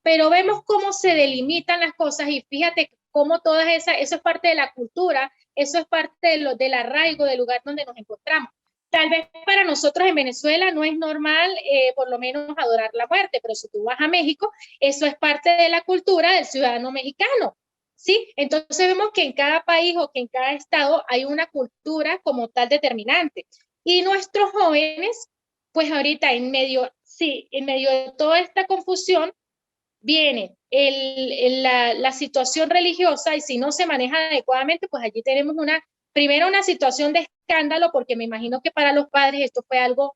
Pero vemos cómo se delimitan las cosas y fíjate cómo todas esas, eso es parte de la cultura, eso es parte del arraigo del lugar donde nos encontramos. Tal vez para nosotros en Venezuela no es normal, por lo menos, adorar la muerte, pero si tú vas a México, eso es parte de la cultura del ciudadano mexicano, ¿sí? Entonces vemos que en cada país o que en cada estado hay una cultura como tal determinante. Y nuestros jóvenes, pues ahorita en medio, sí, en medio de toda esta confusión, viene la situación religiosa y si no se maneja adecuadamente, pues allí tenemos primero una situación de escándalo, porque me imagino que para los padres esto fue algo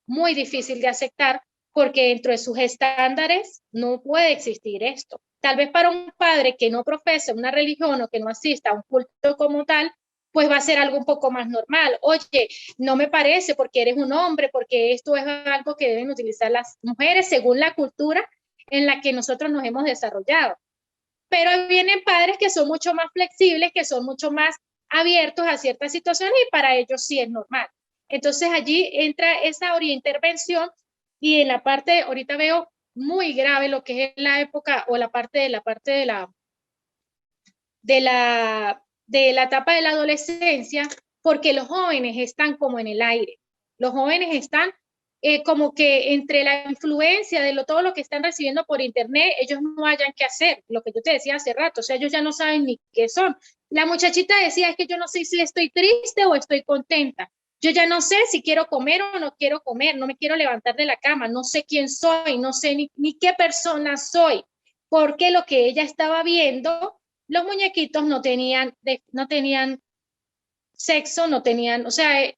muy difícil de aceptar, porque dentro de sus estándares no puede existir esto. Tal vez para un padre que no profesa una religión o que no asista a un culto como tal, pues va a ser algo un poco más normal. Oye, no me parece porque eres un hombre, porque esto es algo que deben utilizar las mujeres según la cultura en la que nosotros nos hemos desarrollado. Pero vienen padres que son mucho más flexibles, que son mucho más abiertos a ciertas situaciones y para ellos sí es normal. Entonces allí entra esa intervención y en la parte, ahorita veo muy grave lo que es la época o la parte de la etapa de la adolescencia, porque los jóvenes están como en el aire. Los jóvenes están como que entre la influencia de todo lo que están recibiendo por internet, ellos no hayan qué hacer, lo que yo te decía hace rato, o sea, ellos ya no saben ni qué son. La muchachita decía, es que yo no sé si estoy triste o estoy contenta. Yo ya no sé si quiero comer o no quiero comer, no me quiero levantar de la cama, no sé quién soy, no sé ni qué persona soy, porque lo que ella estaba viendo, los muñequitos no tenían sexo, no tenían, o sea,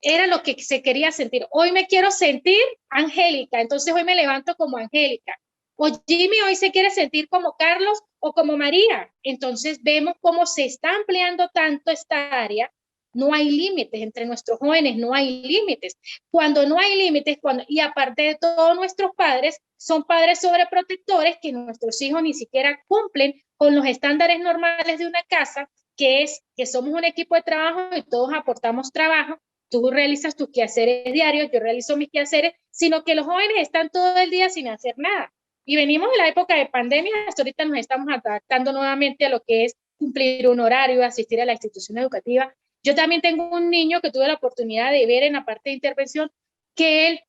era lo que se quería sentir. Hoy me quiero sentir Angélica, entonces hoy me levanto como Angélica. O Jimmy hoy se quiere sentir como Carlos o como María. Entonces vemos cómo se está ampliando tanto esta área. No hay límites entre nuestros jóvenes, no hay límites. Cuando no hay límites, y aparte de todo, nuestros padres son padres sobreprotectores que nuestros hijos ni siquiera cumplen con los estándares normales de una casa, que es que somos un equipo de trabajo y todos aportamos trabajo. Tú realizas tus quehaceres diarios, yo realizo mis quehaceres, sino que los jóvenes están todo el día sin hacer nada. Y venimos de la época de pandemia, hasta ahorita nos estamos adaptando nuevamente a lo que es cumplir un horario, asistir a la institución educativa. Yo también tengo un niño que tuve la oportunidad de ver en la parte de intervención que él,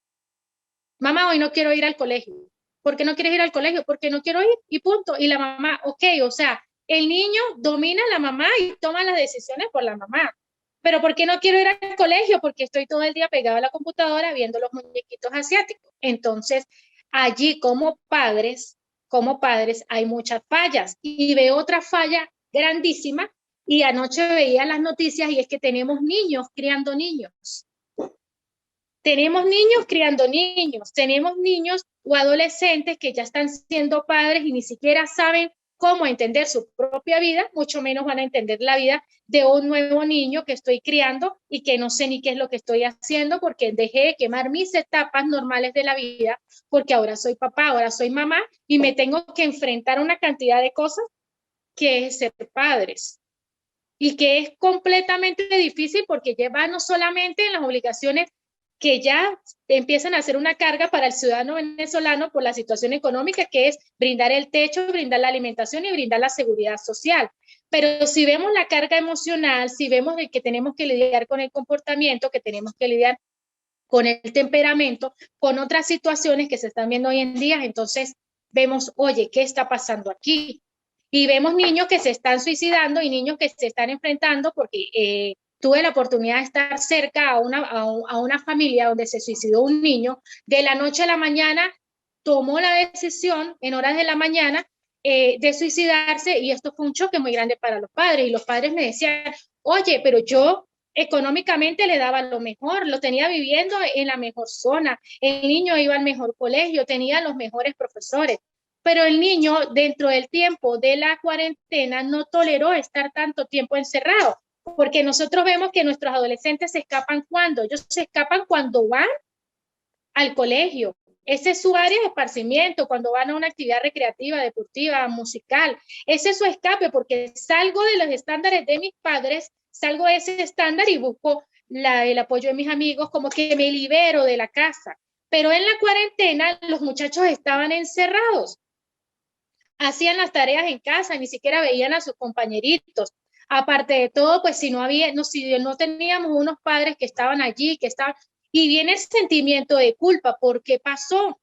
mamá, hoy no quiero ir al colegio. ¿Por qué no quieres ir al colegio? Porque no quiero ir y punto. Y la mamá, ok, o sea, el niño domina a la mamá y toma las decisiones por la mamá. Pero ¿por qué no quiero ir al colegio? Porque estoy todo el día pegado a la computadora viendo los muñequitos asiáticos. Entonces, allí como padres hay muchas fallas. Y veo otra falla grandísima y anoche veía las noticias y es que tenemos niños criando niños. Tenemos niños criando niños, tenemos niños o adolescentes que ya están siendo padres y ni siquiera saben cómo entender su propia vida, mucho menos van a entender la vida de un nuevo niño que estoy criando y que no sé ni qué es lo que estoy haciendo porque dejé de quemar mis etapas normales de la vida porque ahora soy papá, ahora soy mamá y me tengo que enfrentar a una cantidad de cosas que es ser padres y que es completamente difícil porque lleva no solamente en las obligaciones que ya empiezan a ser una carga para el ciudadano venezolano por la situación económica, que es brindar el techo, brindar la alimentación y brindar la seguridad social. Pero si vemos la carga emocional, si vemos que tenemos que lidiar con el comportamiento, que tenemos que lidiar con el temperamento, con otras situaciones que se están viendo hoy en día, entonces vemos, oye, ¿qué está pasando aquí? Y vemos niños que se están suicidando y niños que se están enfrentando porque tuve la oportunidad de estar cerca a una familia donde se suicidó un niño. De la noche a la mañana tomó la decisión, en horas de la mañana, de suicidarse, y esto fue un choque muy grande para los padres. Y los padres me decían, oye, pero yo económicamente le daba lo mejor, lo tenía viviendo en la mejor zona, el niño iba al mejor colegio, tenía los mejores profesores, pero el niño dentro del tiempo de la cuarentena no toleró estar tanto tiempo encerrado, porque nosotros vemos que nuestros adolescentes se escapan cuando, ellos se escapan cuando van al colegio. Ese es su área de esparcimiento, cuando van a una actividad recreativa, deportiva, musical. Ese es su escape, porque salgo de los estándares de mis padres, salgo de ese estándar y busco el apoyo de mis amigos, como que me libero de la casa. Pero en la cuarentena los muchachos estaban encerrados, hacían las tareas en casa, ni siquiera veían a sus compañeritos. Aparte de todo, pues si no teníamos unos padres que estaban allí, y viene el sentimiento de culpa. ¿Por qué pasó?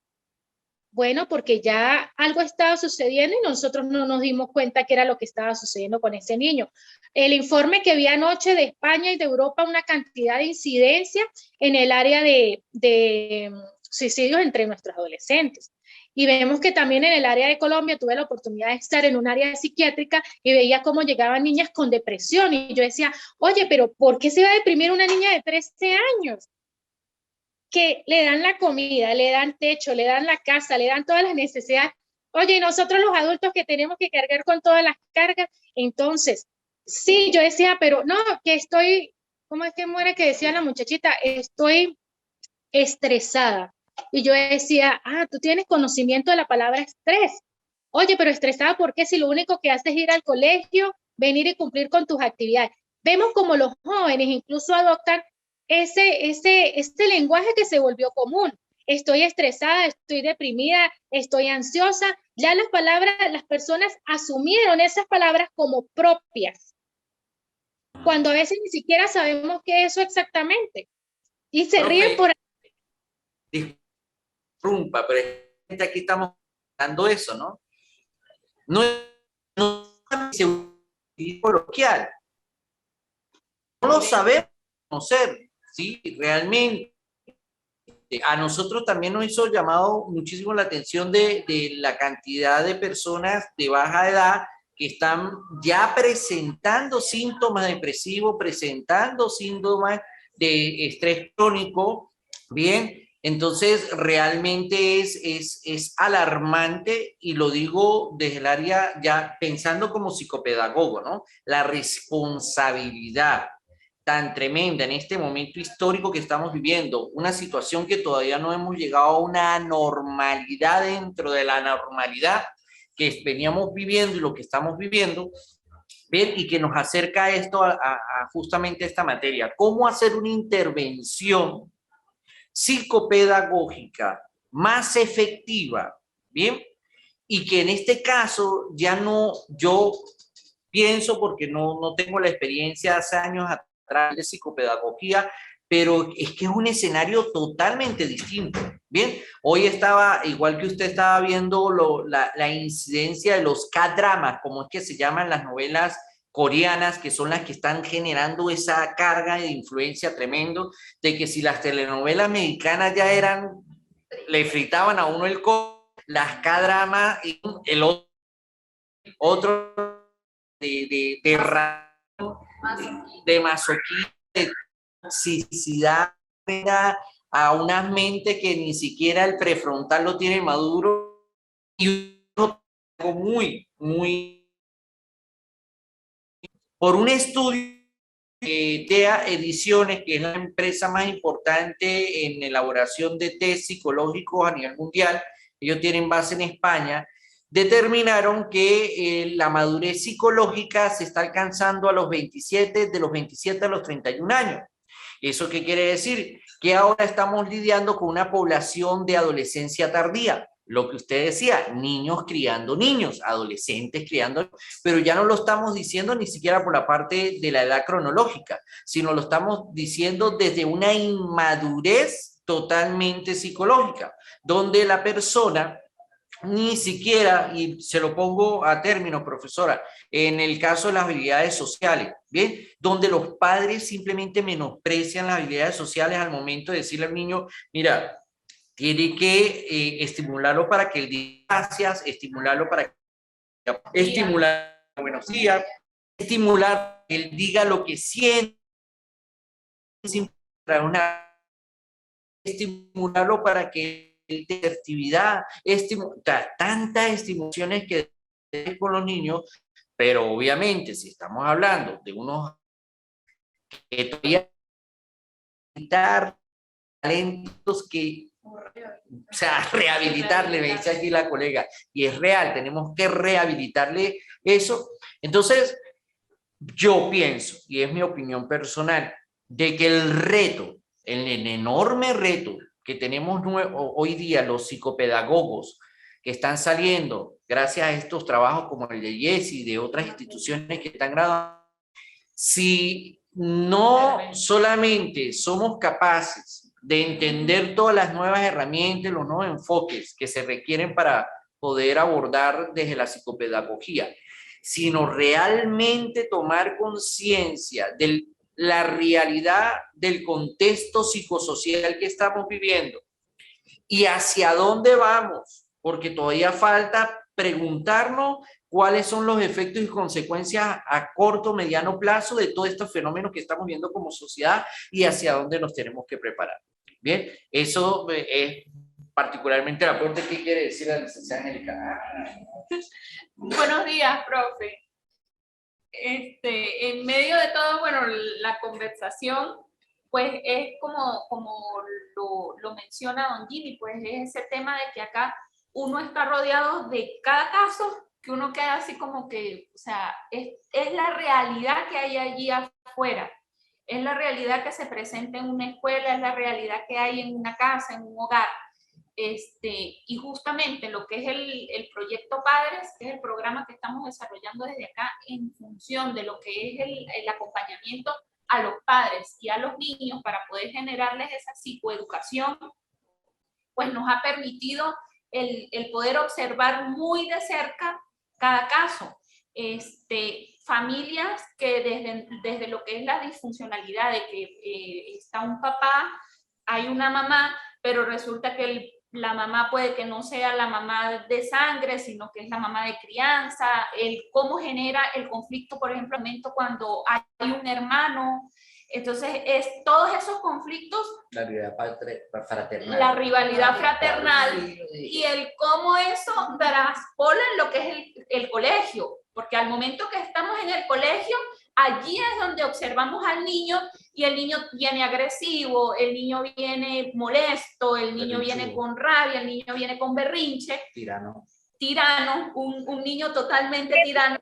Bueno, porque ya algo estaba sucediendo y nosotros no nos dimos cuenta que era lo que estaba sucediendo con ese niño. El informe que vi anoche de España y de Europa, una cantidad de incidencia en el área de suicidios entre nuestros adolescentes. Y vemos que también en el área de Colombia tuve la oportunidad de estar en un área psiquiátrica y veía cómo llegaban niñas con depresión. Y yo decía, oye, pero ¿por qué se va a deprimir una niña de 13 años? Que le dan la comida, le dan techo, le dan la casa, le dan todas las necesidades. Oye, y nosotros los adultos que tenemos que cargar con todas las cargas. Entonces, sí, yo decía, pero no, que estoy, ¿cómo es que muere que decía la muchachita? Estoy estresada. Y yo decía, tú tienes conocimiento de la palabra estrés. Oye, pero estresada, ¿por qué? Si lo único que haces es ir al colegio, venir y cumplir con tus actividades. Vemos como los jóvenes incluso adoptan este lenguaje que se volvió común. Estoy estresada, estoy deprimida, estoy ansiosa. Ya las personas asumieron esas palabras como propias, cuando a veces ni siquiera sabemos qué es eso exactamente. Y se ríen por ahí. Disculpa, pero aquí estamos dando eso, ¿no? No es coloquial. No lo sabemos conocer, ¿sí? Realmente. A nosotros también nos hizo llamado muchísimo la atención de la cantidad de personas de baja edad que están ya presentando síntomas depresivos, presentando síntomas de estrés crónico, ¿bien? Entonces, realmente es alarmante, y lo digo desde el área ya pensando como psicopedagogo, ¿no? La responsabilidad tan tremenda en este momento histórico que estamos viviendo, una situación que todavía no hemos llegado a una normalidad dentro de la normalidad que veníamos viviendo y lo que estamos viviendo, ver, y que nos acerca a esto, a justamente esta materia, cómo hacer una intervención psicopedagógica más efectiva, ¿bien? Y que en este caso ya no, yo pienso, porque no tengo la experiencia hace años de psicopedagogía, pero es que es un escenario totalmente distinto. Bien, hoy estaba, igual que usted estaba viendo la incidencia de los K-dramas, como es que se llaman las novelas coreanas, que son las que están generando esa carga de influencia tremendo, de que si las telenovelas mexicanas ya eran, le fritaban a uno el coco, las K-dramas, el otro de masoquismo, de toxicidad a unas mentes que ni siquiera el prefrontal lo tiene maduro, y algo muy por un estudio de TEA Ediciones, que es la empresa más importante en elaboración de test psicológicos a nivel mundial. Ellos tienen base en España. Determinaron que la madurez psicológica se está alcanzando a los 27, de los 27 a los 31 años. ¿Eso qué quiere decir? que ahora estamos lidiando con una población de adolescencia tardía. Lo que usted decía, niños criando niños, adolescentes criando, pero ya no lo estamos diciendo ni siquiera por la parte de la edad cronológica, sino lo estamos diciendo desde una inmadurez totalmente psicológica, donde la persona ni siquiera, y se lo pongo a término, profesora, en el caso de las habilidades sociales, ¿bien? Donde los padres simplemente menosprecian las habilidades sociales al momento de decirle al niño, mira, tiene que estimularlo para que él diga gracias, estimularlo para que estimular buenos días, estimular que él diga lo que siente, estimularlo para que él tenga actividad, tantas estimulaciones que con los niños, pero obviamente si estamos hablando de unos que todavía talentos que, o sea, rehabilitarle, me dice aquí la colega, y es real, tenemos que rehabilitarle eso. Entonces, yo pienso, y es mi opinión personal, de que el reto, el enorme reto que tenemos hoy día los psicopedagogos que están saliendo gracias a estos trabajos como el de Jessy y de otras instituciones que están graduando, si no solamente somos capaces de entender todas las nuevas herramientas, los nuevos enfoques que se requieren para poder abordar desde la psicopedagogía, sino realmente tomar conciencia de la realidad del contexto psicosocial que estamos viviendo y hacia dónde vamos, porque todavía falta preguntarnos cuáles son los efectos y consecuencias a corto, mediano plazo de todos estos fenómenos que estamos viendo como sociedad y hacia dónde nos tenemos que preparar. Bien, eso es particularmente el aporte que quiere decir la licenciada Angélica. Buenos días, profe. En medio de todo, bueno, la conversación, pues es como lo menciona don Jimmy, pues es ese tema de que acá uno está rodeado de cada caso que uno queda así como que, o sea, es la realidad que hay allí afuera, es la realidad que se presenta en una escuela, es la realidad que hay en una casa, en un hogar. Y justamente lo que es el proyecto Padres, que es el programa que estamos desarrollando desde acá en función de lo que es el acompañamiento a los padres y a los niños para poder generarles esa psicoeducación, pues nos ha permitido el poder observar muy de cerca cada caso. Familias que desde lo que es la disfuncionalidad de que está un papá, hay una mamá, pero resulta que la mamá puede que no sea la mamá de sangre, sino que es la mamá de crianza, cómo genera el conflicto, por ejemplo, cuando hay un hermano. Entonces, todos esos conflictos, la rivalidad fraternal, y el cómo eso traspola en lo que es el colegio, porque al momento que estamos en el colegio, allí es donde observamos al niño y el niño viene agresivo, el niño viene molesto, el niño viene con rabia, el niño viene con berrinche. Tirano, un niño totalmente tirano.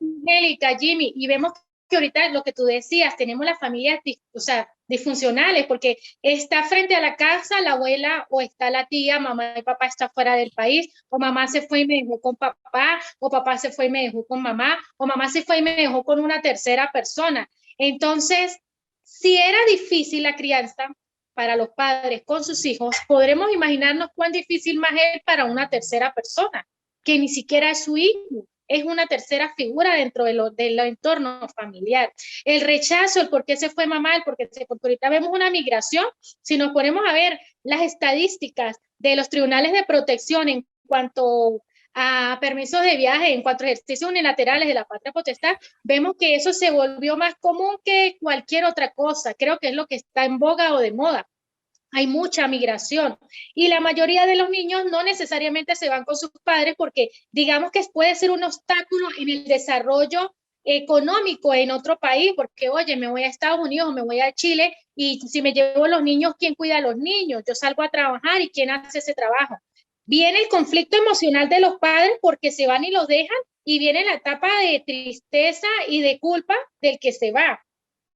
Angélica, Jimmy, y vemos que ahorita lo que tú decías, tenemos las familias, o sea, disfuncionales, porque está frente a la casa la abuela o está la tía, mamá y papá está fuera del país, o mamá se fue y me dejó con papá, o papá se fue y me dejó con mamá, o mamá se fue y me dejó con una tercera persona. Entonces, si era difícil la crianza para los padres con sus hijos, podremos imaginarnos cuán difícil más es para una tercera persona, que ni siquiera es su hijo, es una tercera figura dentro del entorno familiar. El rechazo, el por qué se fue mamá, porque ahorita vemos una migración. Si nos ponemos a ver las estadísticas de los tribunales de protección en cuanto a permisos de viaje, en cuanto a ejercicios unilaterales de la patria potestad, vemos que eso se volvió más común que cualquier otra cosa. Creo que es lo que está en boga o de moda. Hay mucha migración y la mayoría de los niños no necesariamente se van con sus padres porque digamos que puede ser un obstáculo en el desarrollo económico en otro país, porque oye, me voy a Estados Unidos o me voy a Chile y si me llevo los niños, ¿quién cuida a los niños? Yo salgo a trabajar y ¿quién hace ese trabajo? Viene el conflicto emocional de los padres porque se van y los dejan y viene la etapa de tristeza y de culpa del que se va.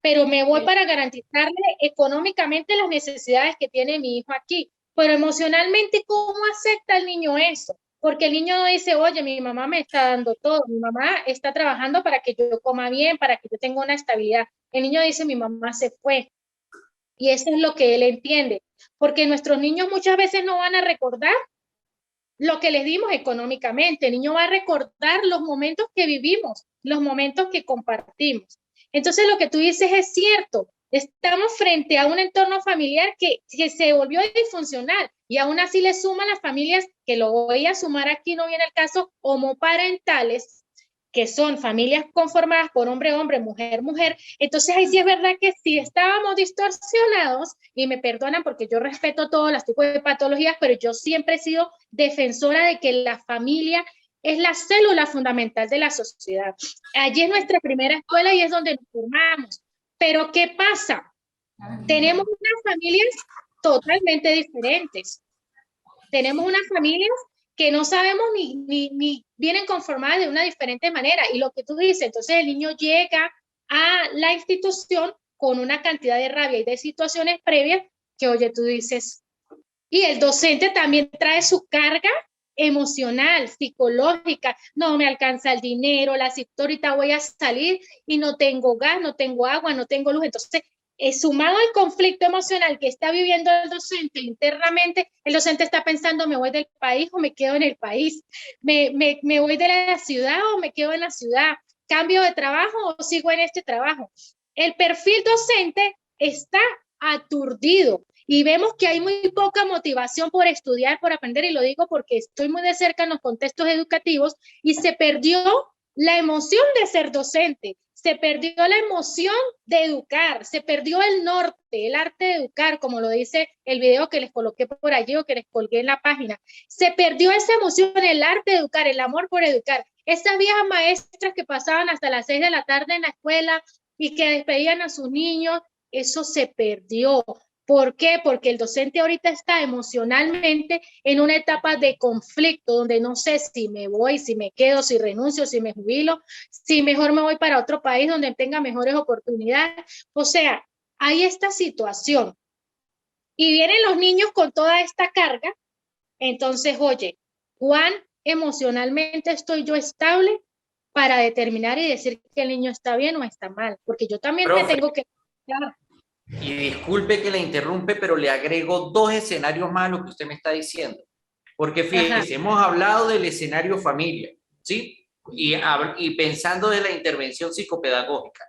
pero me voy para garantizarle económicamente las necesidades que tiene mi hijo aquí. Pero emocionalmente, ¿cómo acepta el niño eso? Porque el niño no dice, oye, mi mamá me está dando todo, mi mamá está trabajando para que yo coma bien, para que yo tenga una estabilidad. El niño dice, mi mamá se fue. Y eso es lo que él entiende. Porque nuestros niños muchas veces no van a recordar lo que les dimos económicamente. El niño va a recordar los momentos que vivimos, los momentos que compartimos. Entonces, lo que tú dices es cierto. Estamos frente a un entorno familiar que se volvió disfuncional y aún así le suman las familias, que lo voy a sumar aquí, no viene el caso, homoparentales, que son familias conformadas por hombre, hombre, mujer, mujer. Entonces ahí sí es verdad que sí estábamos distorsionados, y me perdonan porque yo respeto todos los tipos de patologías, pero yo siempre he sido defensora de que la familia es la célula fundamental de la sociedad. Allí es nuestra primera escuela y es donde nos formamos. Pero ¿qué pasa? Tenemos unas familias totalmente diferentes. Tenemos unas familias que no sabemos ni vienen conformadas de una diferente manera. Y lo que tú dices, entonces el niño llega a la institución con una cantidad de rabia y de situaciones previas que, oye, tú dices, y el docente también trae su carga emocional, psicológica, no me alcanza el dinero, la cita, ahorita voy a salir y no tengo gas, no tengo agua, no tengo luz. Entonces, sumado al conflicto emocional que está viviendo el docente internamente, el docente está pensando, ¿me voy del país o me quedo en el país? ¿Me voy de la ciudad o me quedo en la ciudad? ¿Cambio de trabajo o sigo en este trabajo? El perfil docente está aturdido y vemos que hay muy poca motivación por estudiar, por aprender, y lo digo porque estoy muy de cerca en los contextos educativos, y se perdió la emoción de ser docente, se perdió la emoción de educar, se perdió el norte, el arte de educar, como lo dice el video que les coloqué por allí o que les colgué en la página. Se perdió esa emoción, el arte de educar, el amor por educar. Esas viejas maestras que pasaban hasta las 6 de la tarde en la escuela y que despedían a sus niños, eso se perdió. ¿Por qué? Porque el docente ahorita está emocionalmente en una etapa de conflicto, donde no sé si me voy, si me quedo, si renuncio, si me jubilo, si mejor me voy para otro país donde tenga mejores oportunidades. O sea, hay esta situación. Y vienen los niños con toda esta carga. Entonces, oye, ¿cuán emocionalmente estoy yo estable para determinar y decir que el niño está bien o está mal? Porque yo también me tengo que... Y disculpe que le interrumpe, pero le agrego dos escenarios más a lo que usted me está diciendo. Porque fíjese, hemos hablado del escenario familia, ¿sí? Y pensando de la intervención psicopedagógica.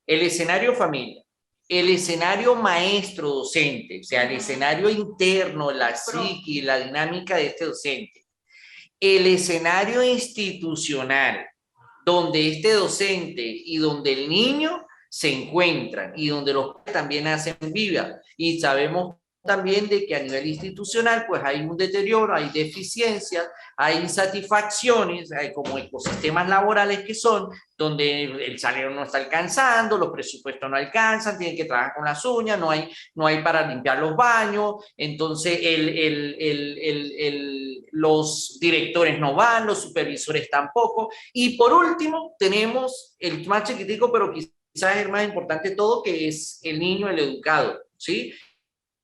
El escenario familia, el escenario maestro docente, o sea, el escenario interno, la psique, la dinámica de este docente. El escenario institucional, donde este docente y donde el niño se encuentran y donde los padres también hacen vida. Y sabemos también de que a nivel institucional pues hay un deterioro, hay deficiencias, hay insatisfacciones, hay como ecosistemas laborales que son donde el salario no está alcanzando, los presupuestos no alcanzan, tienen que trabajar con las uñas, no hay para limpiar los baños, entonces los directores no van, los supervisores tampoco. Y por último tenemos el más chiquitico, pero quizás es el más importante de todo, que es el niño, el educado, ¿sí?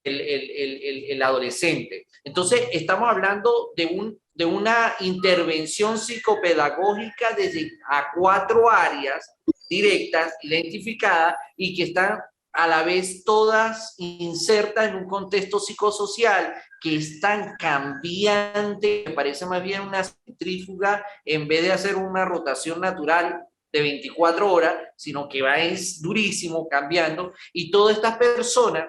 El adolescente. Entonces, estamos hablando de una intervención psicopedagógica desde a 4 áreas directas, identificadas, y que están a la vez todas insertas en un contexto psicosocial que es tan cambiante, me parece más bien una centrífuga, en vez de hacer una rotación natural de 24 horas, sino que es durísimo, cambiando, y todas estas personas,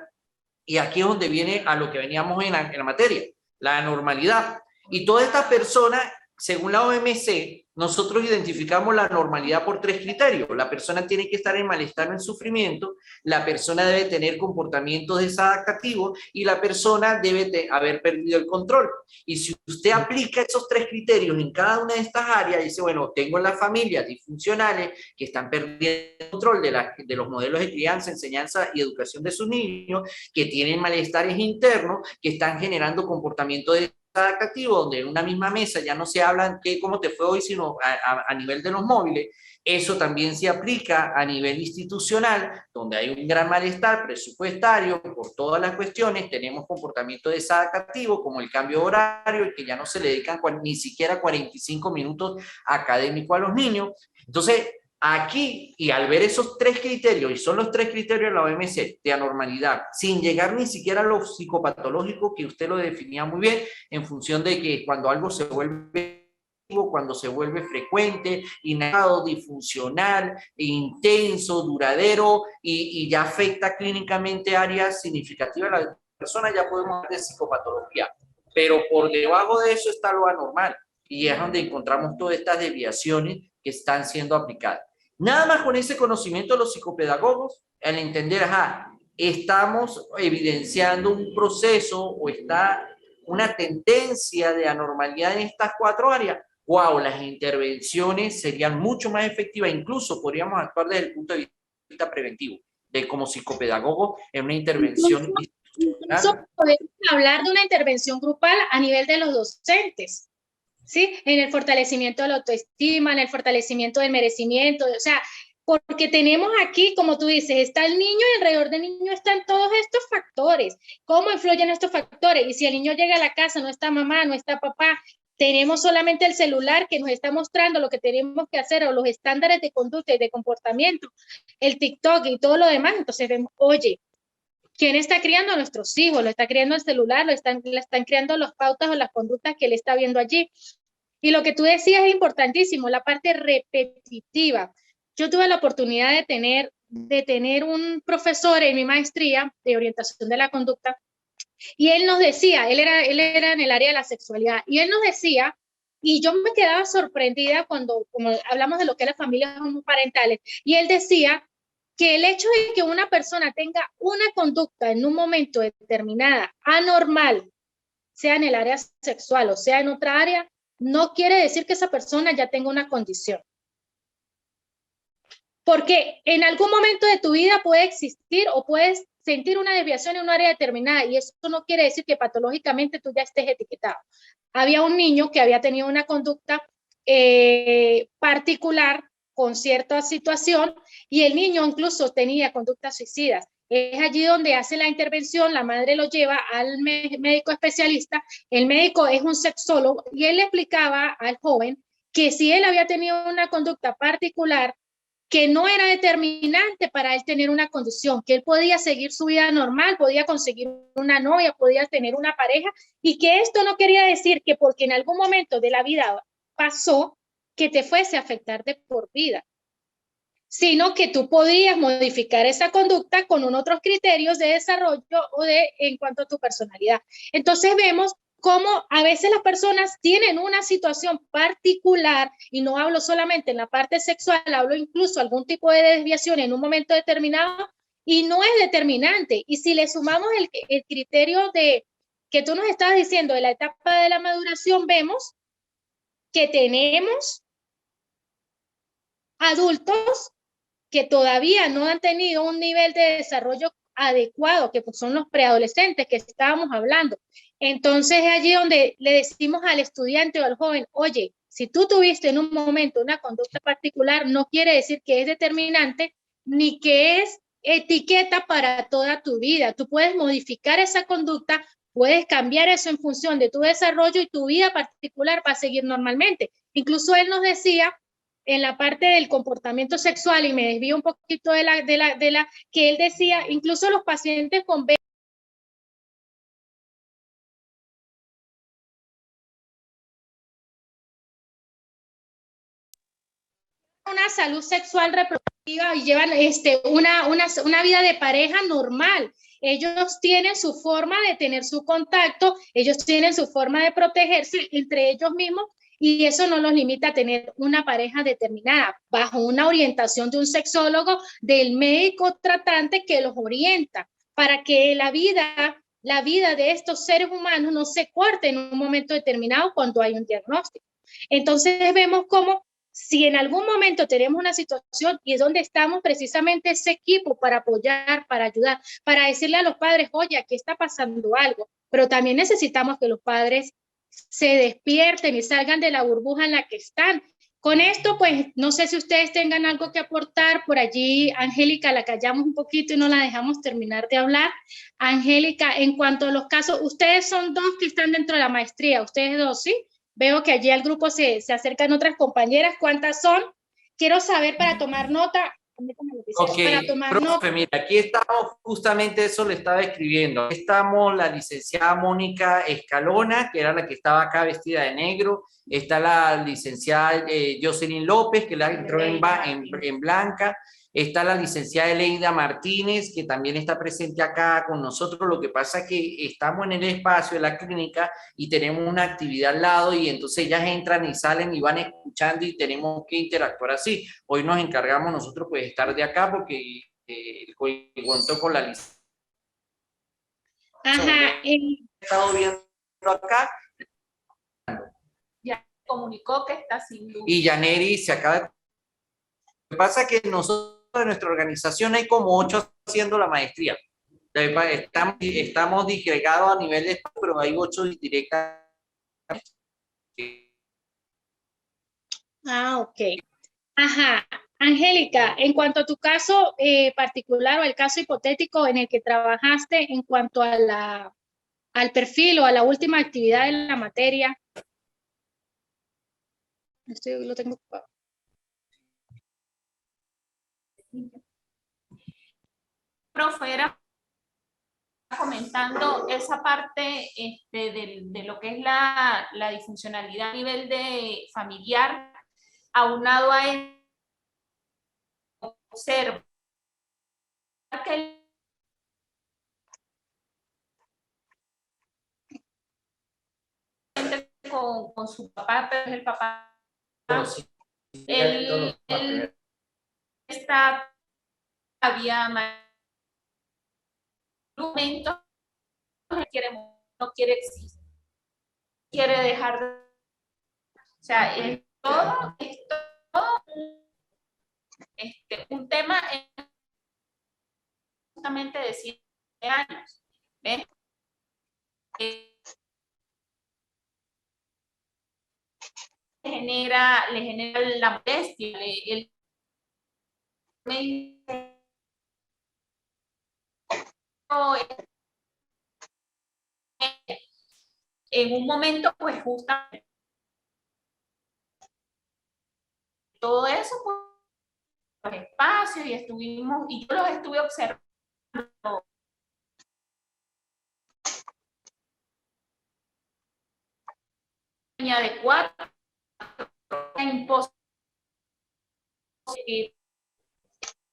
y aquí es donde viene a lo que veníamos en la materia, la normalidad. Y todas estas personas, según la OMC, nosotros identificamos la normalidad por 3 criterios. La persona tiene que estar en malestar o en sufrimiento, la persona debe tener comportamientos desadaptativos y la persona debe haber perdido el control. Y si usted aplica esos 3 criterios en cada una de estas áreas, dice, bueno, tengo las familias disfuncionales que están perdiendo el control de los modelos de crianza, enseñanza y educación de sus niños, que tienen malestares internos, que están generando comportamientos adaptativo, donde en una misma mesa ya no se hablan cómo te fue hoy, sino a nivel de los móviles. Eso también se aplica a nivel institucional, donde hay un gran malestar presupuestario por todas las cuestiones. Tenemos comportamiento desadaptativo, como el cambio de horario, que ya no se le dedican ni siquiera 45 minutos académicos a los niños. Entonces, aquí, y al ver esos tres criterios, y son los tres criterios de la OMS de anormalidad, sin llegar ni siquiera a lo psicopatológico, que usted lo definía muy bien, en función de que cuando algo se vuelve, cuando se vuelve frecuente, inacado, disfuncional, intenso, duradero, y ya afecta clínicamente áreas significativas de la persona, ya podemos hablar de psicopatología. Pero por debajo de eso está lo anormal, y es donde encontramos todas estas desviaciones que están siendo aplicadas. Nada más con ese conocimiento de los psicopedagogos, al entender, estamos evidenciando un proceso o está una tendencia de anormalidad en estas cuatro áreas. Wow, las intervenciones serían mucho más efectivas, incluso podríamos actuar desde el punto de vista preventivo, de como psicopedagogo en una intervención. Incluso podemos hablar de una intervención grupal a nivel de los docentes, ¿sí? En el fortalecimiento de la autoestima, en el fortalecimiento del merecimiento, o sea, porque tenemos aquí, como tú dices, está el niño y alrededor del niño están todos estos factores. ¿Cómo influyen estos factores? Y si el niño llega a la casa, no está mamá, no está papá, tenemos solamente el celular que nos está mostrando lo que tenemos que hacer o los estándares de conducta y de comportamiento, el TikTok y todo lo demás, entonces vemos, oye, ¿quién está criando a nuestros hijos? ¿Lo está criando el celular? ¿Lo están criando las pautas o las conductas que él está viendo allí? Y lo que tú decías es importantísimo, la parte repetitiva. Yo tuve la oportunidad de tener un profesor en mi maestría de orientación de la conducta y él nos decía, él era en el área de la sexualidad, y él nos decía, y yo me quedaba sorprendida cuando como hablamos de lo que es las familias homoparentales, y él decía que el hecho de que una persona tenga una conducta en un momento determinada anormal, sea en el área sexual o sea en otra área, no quiere decir que esa persona ya tenga una condición. Porque en algún momento de tu vida puede existir o puedes sentir una desviación en un área determinada y eso no quiere decir que patológicamente tú ya estés etiquetado. Había un niño que había tenido una conducta particular con cierta situación y el niño incluso tenía conductas suicidas. Es allí donde hace la intervención, la madre lo lleva al médico especialista, el médico es un sexólogo y él le explicaba al joven que si él había tenido una conducta particular que no era determinante para él tener una condición, que él podía seguir su vida normal, podía conseguir una novia, podía tener una pareja, y que esto no quería decir que porque en algún momento de la vida pasó, que te fuese a afectar de por vida, sino que tú podías modificar esa conducta con otros criterios de desarrollo o en cuanto a tu personalidad. Entonces vemos cómo a veces las personas tienen una situación particular, y no hablo solamente en la parte sexual, hablo incluso algún tipo de desviación en un momento determinado, y no es determinante. Y si le sumamos el criterio de que tú nos estabas diciendo de la etapa de la maduración, vemos que tenemos adultos que todavía no han tenido un nivel de desarrollo adecuado, que pues son los preadolescentes que estábamos hablando. Entonces es allí donde le decimos al estudiante o al joven, oye, si tú tuviste en un momento una conducta particular, no quiere decir que es determinante ni que es etiqueta para toda tu vida. Tú puedes modificar esa conducta, puedes cambiar eso en función de tu desarrollo y tu vida particular va a seguir normalmente. Incluso él nos decía en la parte del comportamiento sexual, y me desvío un poquito de la que él decía, incluso los pacientes con una salud sexual reproductiva y llevan una vida de pareja normal. Ellos tienen su forma de tener su contacto, ellos tienen su forma de protegerse entre ellos mismos, y eso no los limita a tener una pareja determinada, bajo una orientación de un sexólogo, del médico tratante que los orienta, para que la vida de estos seres humanos no se corte en un momento determinado cuando hay un diagnóstico. Entonces vemos cómo si en algún momento tenemos una situación, y es donde estamos precisamente ese equipo para apoyar, para ayudar, para decirle a los padres, oye, aquí está pasando algo, pero también necesitamos que los padres se despierten y salgan de la burbuja en la que están. Con esto, pues, no sé si ustedes tengan algo que aportar. Por allí, Angélica, la callamos un poquito y no la dejamos terminar de hablar. Angélica, en cuanto a los casos, ustedes son dos que están dentro de la maestría, ustedes dos, ¿sí? Veo que allí al grupo se acercan otras compañeras. ¿Cuántas son? Quiero saber para tomar nota. Ok, Para tomar profe, nota. mira, aquí estamos, justamente eso le estaba escribiendo. Aquí estamos la licenciada Mónica Escalona, que era la que estaba acá vestida de negro. Está la licenciada Jocelyn López, que la entró en blanca. Está la licenciada Eleida Martínez, que también está presente acá con nosotros. Lo que pasa es que estamos en el espacio de la clínica y tenemos una actividad al lado y entonces ellas entran y salen y van escuchando y tenemos que interactuar así. Hoy nos encargamos nosotros pues de estar de acá porque contó con la licencia. Ajá. He estado viendo acá. Ya comunicó que está sin luz. Y Yaneri se acaba de... Lo que pasa es que nosotros en nuestra organización hay como 8 haciendo la maestría. Estamos disgregados a nivel de espacio, pero hay 8 directas. Ah, ok. Ajá. Angélica, en cuanto a tu caso particular o el caso hipotético en el que trabajaste en cuanto a al perfil o a la última actividad de la materia. Lo tengo ocupado. Profe, era comentando esa parte de lo que es la disfuncionalidad a nivel de familiar, aunado a él, observa que con su papá, pero el papá, él está había momentos no quiere existir, quiere dejar de, o sea, es todo un tema justamente de 7 años, ¿ves? Le genera la molestia, el en un momento, pues justamente todo eso, pues, los espacios y estuvimos, y yo los estuve observando. De 4,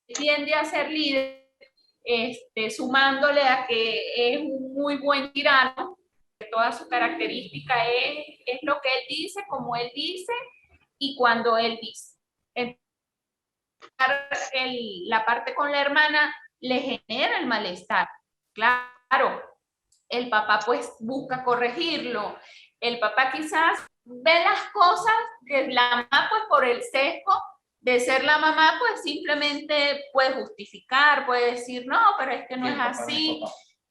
tiende a ser líder, sumándole a que es un muy buen tirano, toda su característica es lo que él dice, como él dice y cuando él dice. La parte con la hermana le genera el malestar, claro, el papá pues busca corregirlo, el papá quizás ve las cosas que la mamá pues por el sesgo de ser la mamá pues simplemente puede justificar, puede decir no, pero es que no es así,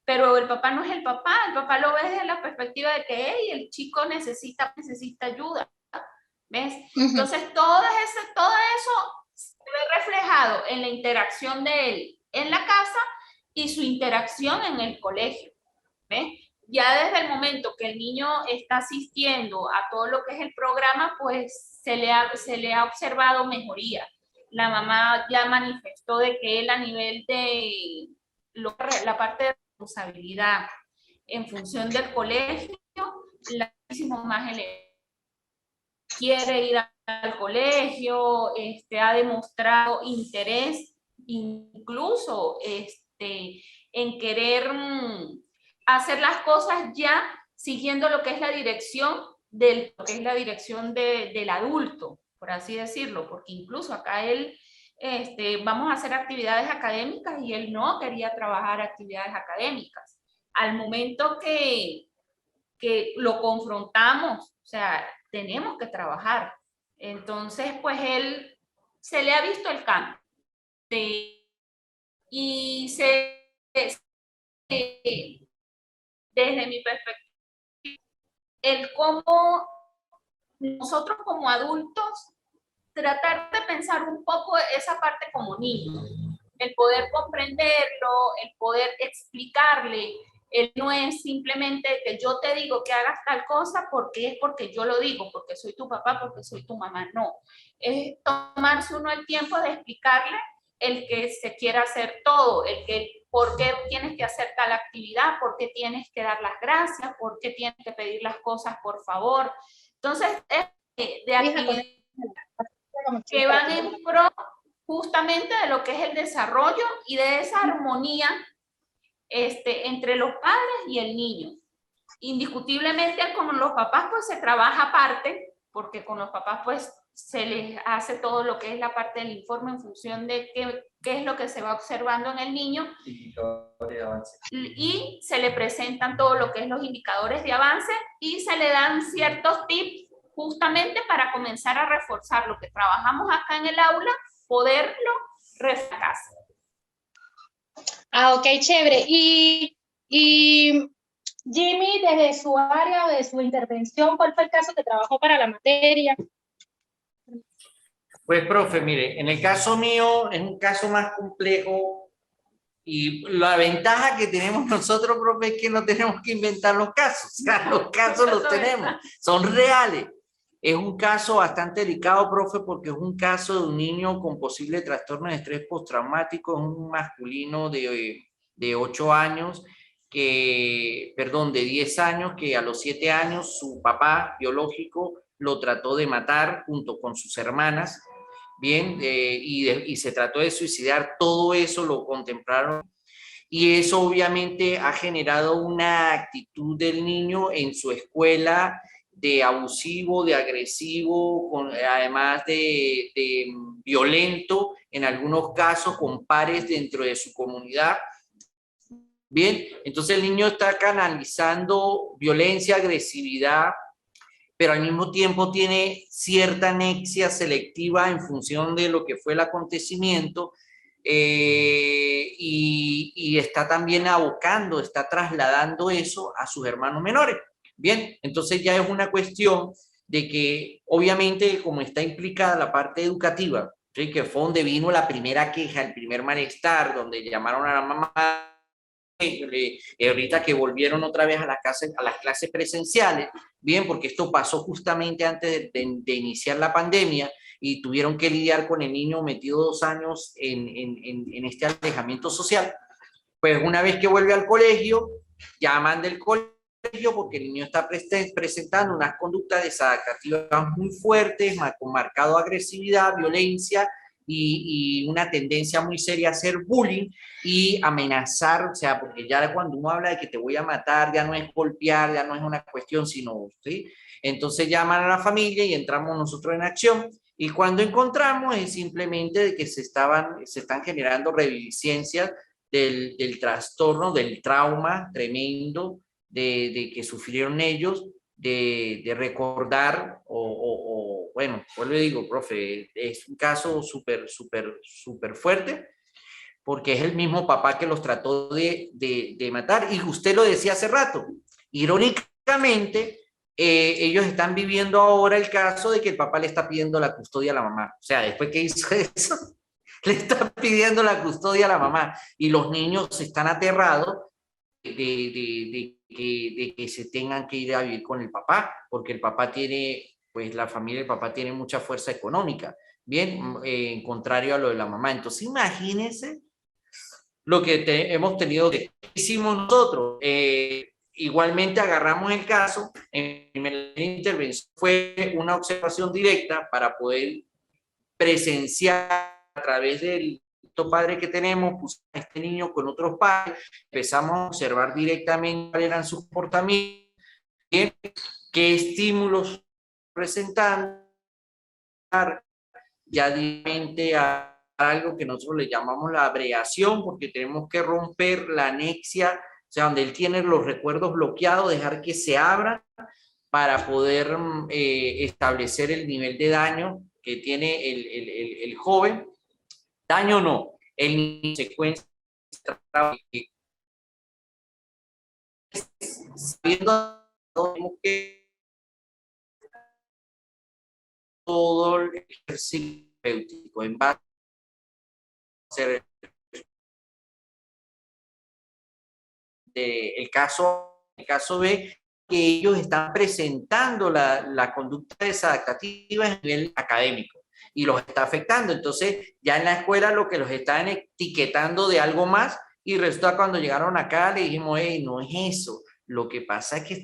pero el papá no es el papá lo ve desde la perspectiva de que hey, el chico necesita ayuda, ¿ves? Entonces todo eso se ve reflejado en la interacción de él en la casa y su interacción en el colegio, ¿ves? Ya desde el momento que el niño está asistiendo a todo lo que es el programa, pues se le ha observado mejoría. La mamá ya manifestó de que él a nivel de la parte de responsabilidad en función del colegio, muchísimo más elevado. Quiere ir al colegio, ha demostrado interés incluso en querer hacer las cosas ya siguiendo lo que es la dirección del adulto, por así decirlo, porque incluso acá él, vamos a hacer actividades académicas y él no quería trabajar actividades académicas. Al momento que lo confrontamos, o sea, tenemos que trabajar. Entonces, pues él se le ha visto el cambio. Y desde mi perspectiva, el cómo nosotros como adultos tratar de pensar un poco esa parte como niño, el poder comprenderlo, el poder explicarle. Él no es simplemente que yo te digo que hagas tal cosa porque es porque yo lo digo, porque soy tu papá, porque soy tu mamá. No, es tomarse uno el tiempo de explicarle el que se quiera hacer todo, el que por qué tienes que hacer tal actividad, por qué tienes que dar las gracias, por qué tienes que pedir las cosas por favor. Entonces, es de actividades que van en pro justamente de lo que es el desarrollo y de esa armonía entre los padres y el niño. Indiscutiblemente con los papás pues se trabaja aparte, porque con los papás pues se les hace todo lo que es la parte del informe en función de qué es lo que se va observando en el niño y se le presentan todo lo que es los indicadores de avance y se le dan ciertos tips justamente para comenzar a reforzar lo que trabajamos acá en el aula, poderlo reforzar. Ah, ok, chévere. Y Jimmy, desde su área o de su intervención, ¿cuál fue el caso que trabajó para la materia? Pues, profe, mire, en el caso mío es un caso más complejo y la ventaja que tenemos nosotros, profe, es que no tenemos que inventar los casos. O sea, los casos los tenemos, son reales. Es un caso bastante delicado, profe, porque es un caso de un niño con posible trastorno de estrés postraumático, es un masculino de 8 años, de 10 años, que a los 7 años su papá biológico lo trató de matar junto con sus hermanas, bien, y se trató de suicidar. Todo eso lo contemplaron y eso obviamente ha generado una actitud del niño en su escuela de abusivo, de agresivo, además de violento, en algunos casos con pares dentro de su comunidad. Bien, entonces el niño está canalizando violencia, agresividad, pero al mismo tiempo tiene cierta anexia selectiva en función de lo que fue el acontecimiento, y está también abocando, está trasladando eso a sus hermanos menores. Bien, entonces ya es una cuestión de que obviamente como está implicada la parte educativa, ¿sí? Que fue donde vino la primera queja, el primer malestar, donde llamaron a la mamá, ahorita que volvieron otra vez a las clases presenciales, bien, porque esto pasó justamente antes de iniciar la pandemia y tuvieron que lidiar con el niño metido 2 años en este alejamiento social. Pues una vez que vuelve al colegio, llaman del colegio porque el niño está presentando unas conductas desadaptativas muy fuertes, con marcado agresividad, violencia y una tendencia muy seria a hacer bullying y amenazar, o sea, porque ya cuando uno habla de que te voy a matar, ya no es golpear, ya no es una cuestión, sino, ¿sí? Entonces llaman a la familia y entramos nosotros en acción. Y cuando encontramos es simplemente de que se están generando reviviscencias del trastorno, del trauma tremendo de que sufrieron ellos, de recordar, bueno, pues le digo, profe, es un caso súper fuerte, porque es el mismo papá que los trató de matar, y usted lo decía hace rato, irónicamente, ellos están viviendo ahora el caso de que el papá le está pidiendo la custodia a la mamá, o sea, después que hizo eso, le está pidiendo la custodia a la mamá, y los niños están aterrados de que se tengan que ir a vivir con el papá, porque el papá tiene, pues la familia del papá tiene mucha fuerza económica, bien, en contrario a lo de la mamá. Entonces imagínense lo que hemos tenido, que hicimos nosotros. Igualmente agarramos el caso, en primera intervención fue una observación directa para poder presenciar a través del padre que tenemos, pusimos a este niño con otros padres, empezamos a observar directamente cuáles eran sus comportamientos, qué estímulos presentando, ya directamente a algo que nosotros le llamamos la abreación, porque tenemos que romper la anexia, o sea, donde él tiene los recuerdos bloqueados, dejar que se abra para poder establecer el nivel de daño que tiene el joven. Daño no, en secuencia, sabiendo que todo el ejercicio terapéutico en base a hacer el caso B, que ellos están presentando la conducta desadaptativa a nivel académico y los está afectando. Entonces, ya en la escuela lo que los están etiquetando de algo más, y resulta cuando llegaron acá le dijimos, hey, no es eso. Lo que pasa es que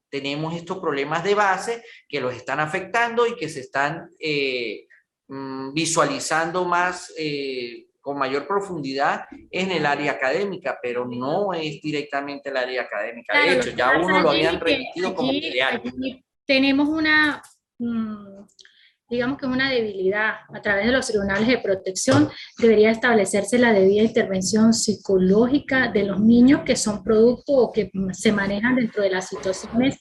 tenemos estos problemas de base que los están afectando y que se están visualizando más con mayor profundidad en el área académica, pero no es directamente el área académica. Claro, de hecho, ya uno lo habían remitido como ideal. Allí tenemos una, digamos que una debilidad. A través de los tribunales de protección debería establecerse la debida intervención psicológica de los niños que son producto o que se manejan dentro de las situaciones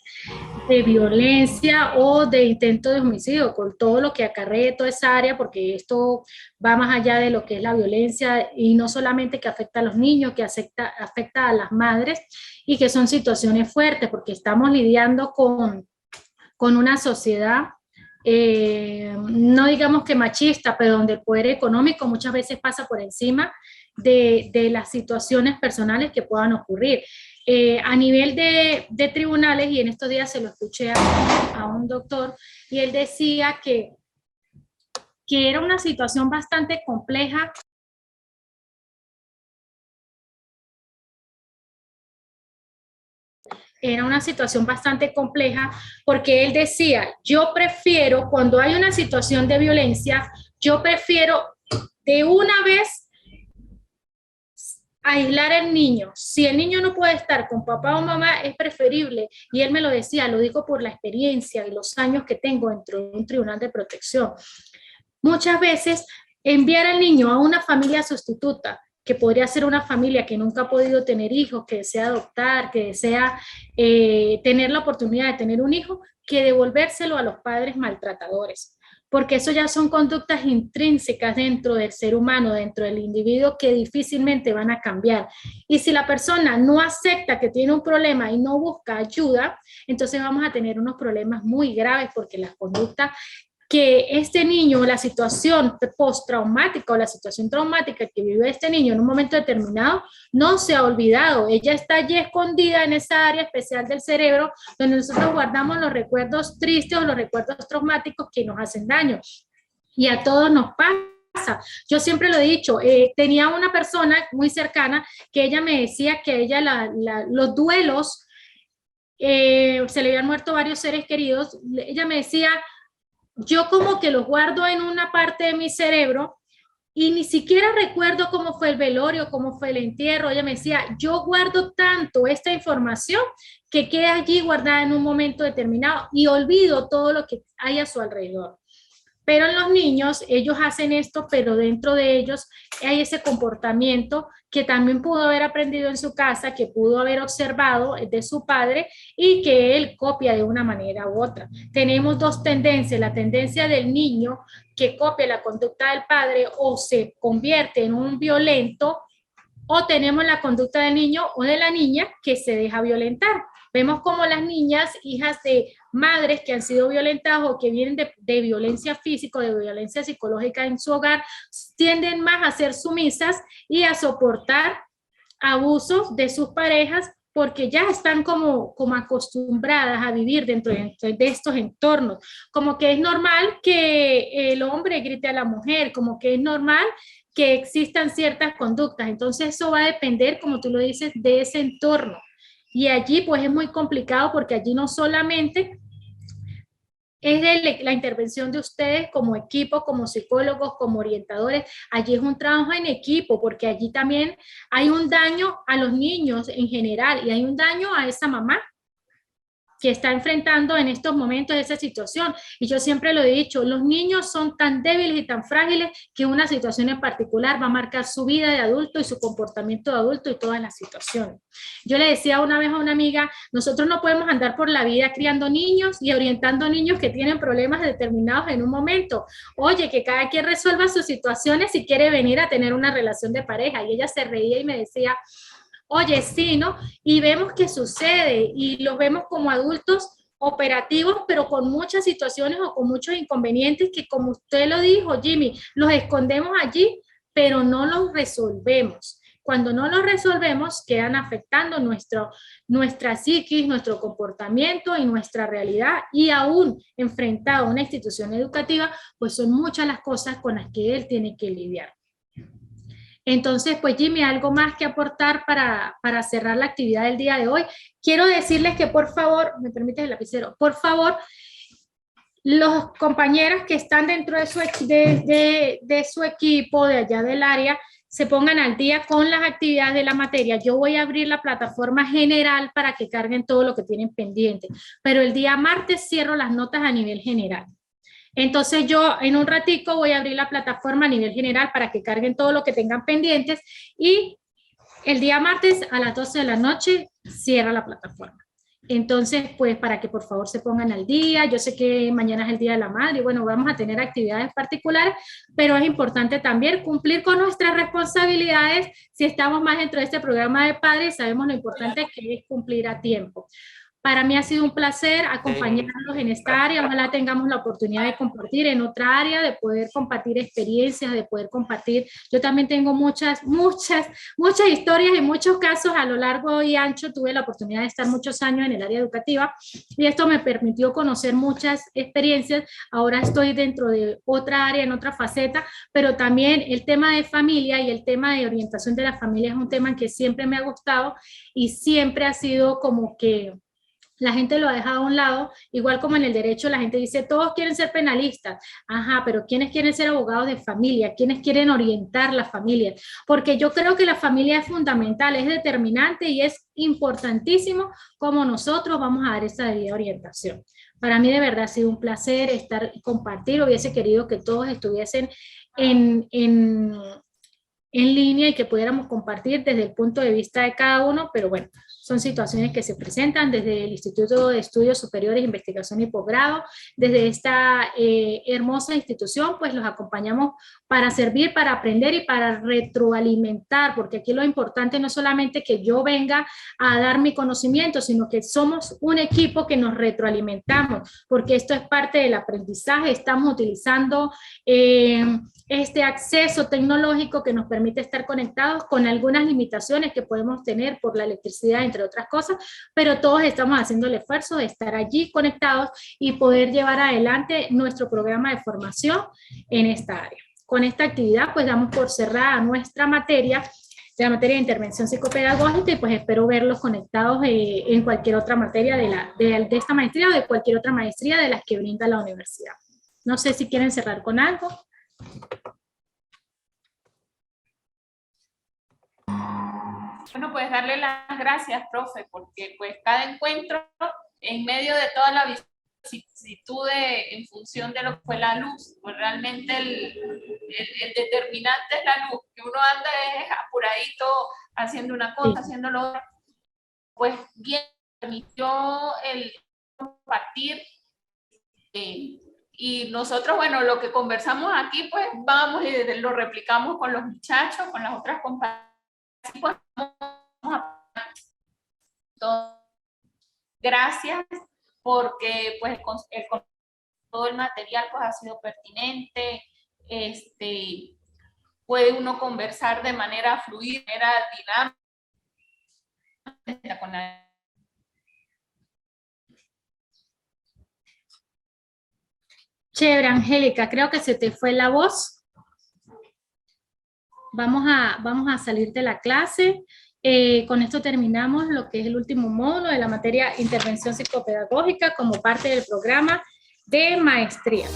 de violencia o de intento de homicidio, con todo lo que acarrea toda esa área, porque esto va más allá de lo que es la violencia y no solamente que afecta a los niños, que afecta a las madres y que son situaciones fuertes, porque estamos lidiando con una sociedad no digamos que machista, pero donde el poder económico muchas veces pasa por encima de las situaciones personales que puedan ocurrir. A nivel de tribunales, y en estos días se lo escuché a un doctor, y él decía que era una situación bastante compleja. Era una situación bastante compleja porque él decía, yo prefiero, cuando hay una situación de violencia, yo prefiero de una vez aislar al niño. Si el niño no puede estar con papá o mamá, es preferible, y él me lo decía, lo digo por la experiencia y los años que tengo dentro de un tribunal de protección. Muchas veces enviar al niño a una familia sustituta, que podría ser una familia que nunca ha podido tener hijos, que desea adoptar, que desea tener la oportunidad de tener un hijo, que devolvérselo a los padres maltratadores, porque eso ya son conductas intrínsecas dentro del ser humano, dentro del individuo, que difícilmente van a cambiar. Y si la persona no acepta que tiene un problema y no busca ayuda, entonces vamos a tener unos problemas muy graves, porque las conductas que este niño, la situación postraumática o la situación traumática que vive este niño en un momento determinado, no se ha olvidado. Ella está allí escondida en esa área especial del cerebro donde nosotros guardamos los recuerdos tristes o los recuerdos traumáticos que nos hacen daño. Y a todos nos pasa. Yo siempre lo he dicho, tenía una persona muy cercana que ella me decía que ella los duelos, se le habían muerto varios seres queridos, ella me decía, yo como que los guardo en una parte de mi cerebro y ni siquiera recuerdo cómo fue el velorio, cómo fue el entierro. Ella me decía, yo guardo tanto esta información que queda allí guardada en un momento determinado y olvido todo lo que hay a su alrededor. Pero en los niños, ellos hacen esto, pero dentro de ellos hay ese comportamiento que también pudo haber aprendido en su casa, que pudo haber observado de su padre y que él copia de una manera u otra. Tenemos dos tendencias, la tendencia del niño que copia la conducta del padre o se convierte en un violento, o tenemos la conducta del niño o de la niña que se deja violentar. Vemos como las niñas, hijas de madres que han sido violentadas o que vienen de violencia física o de violencia psicológica en su hogar, tienden más a ser sumisas y a soportar abusos de sus parejas porque ya están como acostumbradas a vivir dentro de estos entornos. Como que es normal que el hombre grite a la mujer, como que es normal que existan ciertas conductas. Entonces eso va a depender, como tú lo dices, de ese entorno. Y allí pues es muy complicado porque allí no solamente es de la intervención de ustedes como equipo, como psicólogos, como orientadores, allí es un trabajo en equipo porque allí también hay un daño a los niños en general y hay un daño a esa mamá que está enfrentando en estos momentos esa situación. Y yo siempre lo he dicho, los niños son tan débiles y tan frágiles que una situación en particular va a marcar su vida de adulto y su comportamiento de adulto y todas las situaciones. Yo le decía una vez a una amiga, nosotros no podemos andar por la vida criando niños y orientando niños que tienen problemas determinados en un momento. Oye, que cada quien resuelva sus situaciones si quiere venir a tener una relación de pareja. Y ella se reía y me decía, oye, sí, ¿no? Y vemos que sucede y los vemos como adultos operativos, pero con muchas situaciones o con muchos inconvenientes que, como usted lo dijo, Jimmy, los escondemos allí, pero no los resolvemos. Cuando no los resolvemos, quedan afectando nuestra psiquis, nuestro comportamiento y nuestra realidad, y aún enfrentado a una institución educativa, pues son muchas las cosas con las que él tiene que lidiar. Entonces, pues Jimmy, ¿algo más que aportar para cerrar la actividad del día de hoy? Quiero decirles que por favor, ¿me permites el lapicero? Por favor, los compañeros que están dentro de su equipo, de allá del área, se pongan al día con las actividades de la materia. Yo voy a abrir la plataforma general para que carguen todo lo que tienen pendiente, pero el día martes cierro las notas a nivel general. Entonces yo en un ratico voy a abrir la plataforma a nivel general para que carguen todo lo que tengan pendientes, y el día martes a las 12 de la noche cierra la plataforma. Entonces, pues para que por favor se pongan al día. Yo sé que mañana es el Día de la Madre y bueno, vamos a tener actividades particulares, pero es importante también cumplir con nuestras responsabilidades. Si estamos más dentro de este programa de padres, sabemos lo importante que es cumplir a tiempo. Para mí ha sido un placer acompañarlos en esta área. Ojalá tengamos la oportunidad de compartir en otra área, de poder compartir experiencias, de poder compartir. Yo también tengo muchas historias y muchos casos a lo largo y ancho. Tuve la oportunidad de estar muchos años en el área educativa y esto me permitió conocer muchas experiencias. Ahora estoy dentro de otra área, en otra faceta, pero también el tema de familia y el tema de orientación de la familia es un tema que siempre me ha gustado y siempre ha sido como que la gente lo ha dejado a un lado, igual como en el derecho la gente dice, todos quieren ser penalistas, ajá, pero ¿quiénes quieren ser abogados de familia? ¿Quiénes quieren orientar la familia? Porque yo creo que la familia es fundamental, es determinante y es importantísimo cómo nosotros vamos a dar esa debida orientación. Para mí de verdad ha sido un placer compartir, hubiese querido que todos estuviesen en línea y que pudiéramos compartir desde el punto de vista de cada uno, pero bueno, son situaciones que se presentan desde el Instituto de Estudios Superiores, Investigación y Posgrado, desde esta hermosa institución, pues los acompañamos para servir, para aprender y para retroalimentar, porque aquí lo importante no es solamente que yo venga a dar mi conocimiento, sino que somos un equipo que nos retroalimentamos, porque esto es parte del aprendizaje, estamos utilizando este acceso tecnológico que nos permite estar conectados con algunas limitaciones que podemos tener por la electricidad, entre otras cosas, pero todos estamos haciendo el esfuerzo de estar allí conectados y poder llevar adelante nuestro programa de formación en esta área. Con esta actividad pues damos por cerrada nuestra materia, la materia de intervención psicopedagógica, y pues espero verlos conectados en cualquier otra materia de esta maestría o de cualquier otra maestría de las que brinda la universidad. No sé si quieren cerrar con algo. Bueno, pues darle las gracias, profe, porque pues cada encuentro, en medio de toda la vicisitud en función de lo que fue la luz, pues realmente el determinante es la luz, que uno anda es apuradito haciendo una cosa, haciendo lo otro, pues bien, permitió el compartir, y nosotros, bueno, lo que conversamos aquí, pues vamos y lo replicamos con los muchachos, con las otras compañeras. Pues, gracias, porque pues todo el material pues ha sido pertinente, puede uno conversar de manera fluida, de manera dinámica con la... Chévere, Angélica, creo que se te fue la voz. Vamos a salir de la clase. Con esto terminamos lo que es el último módulo de la materia Intervención Psicopedagógica como parte del programa de maestría.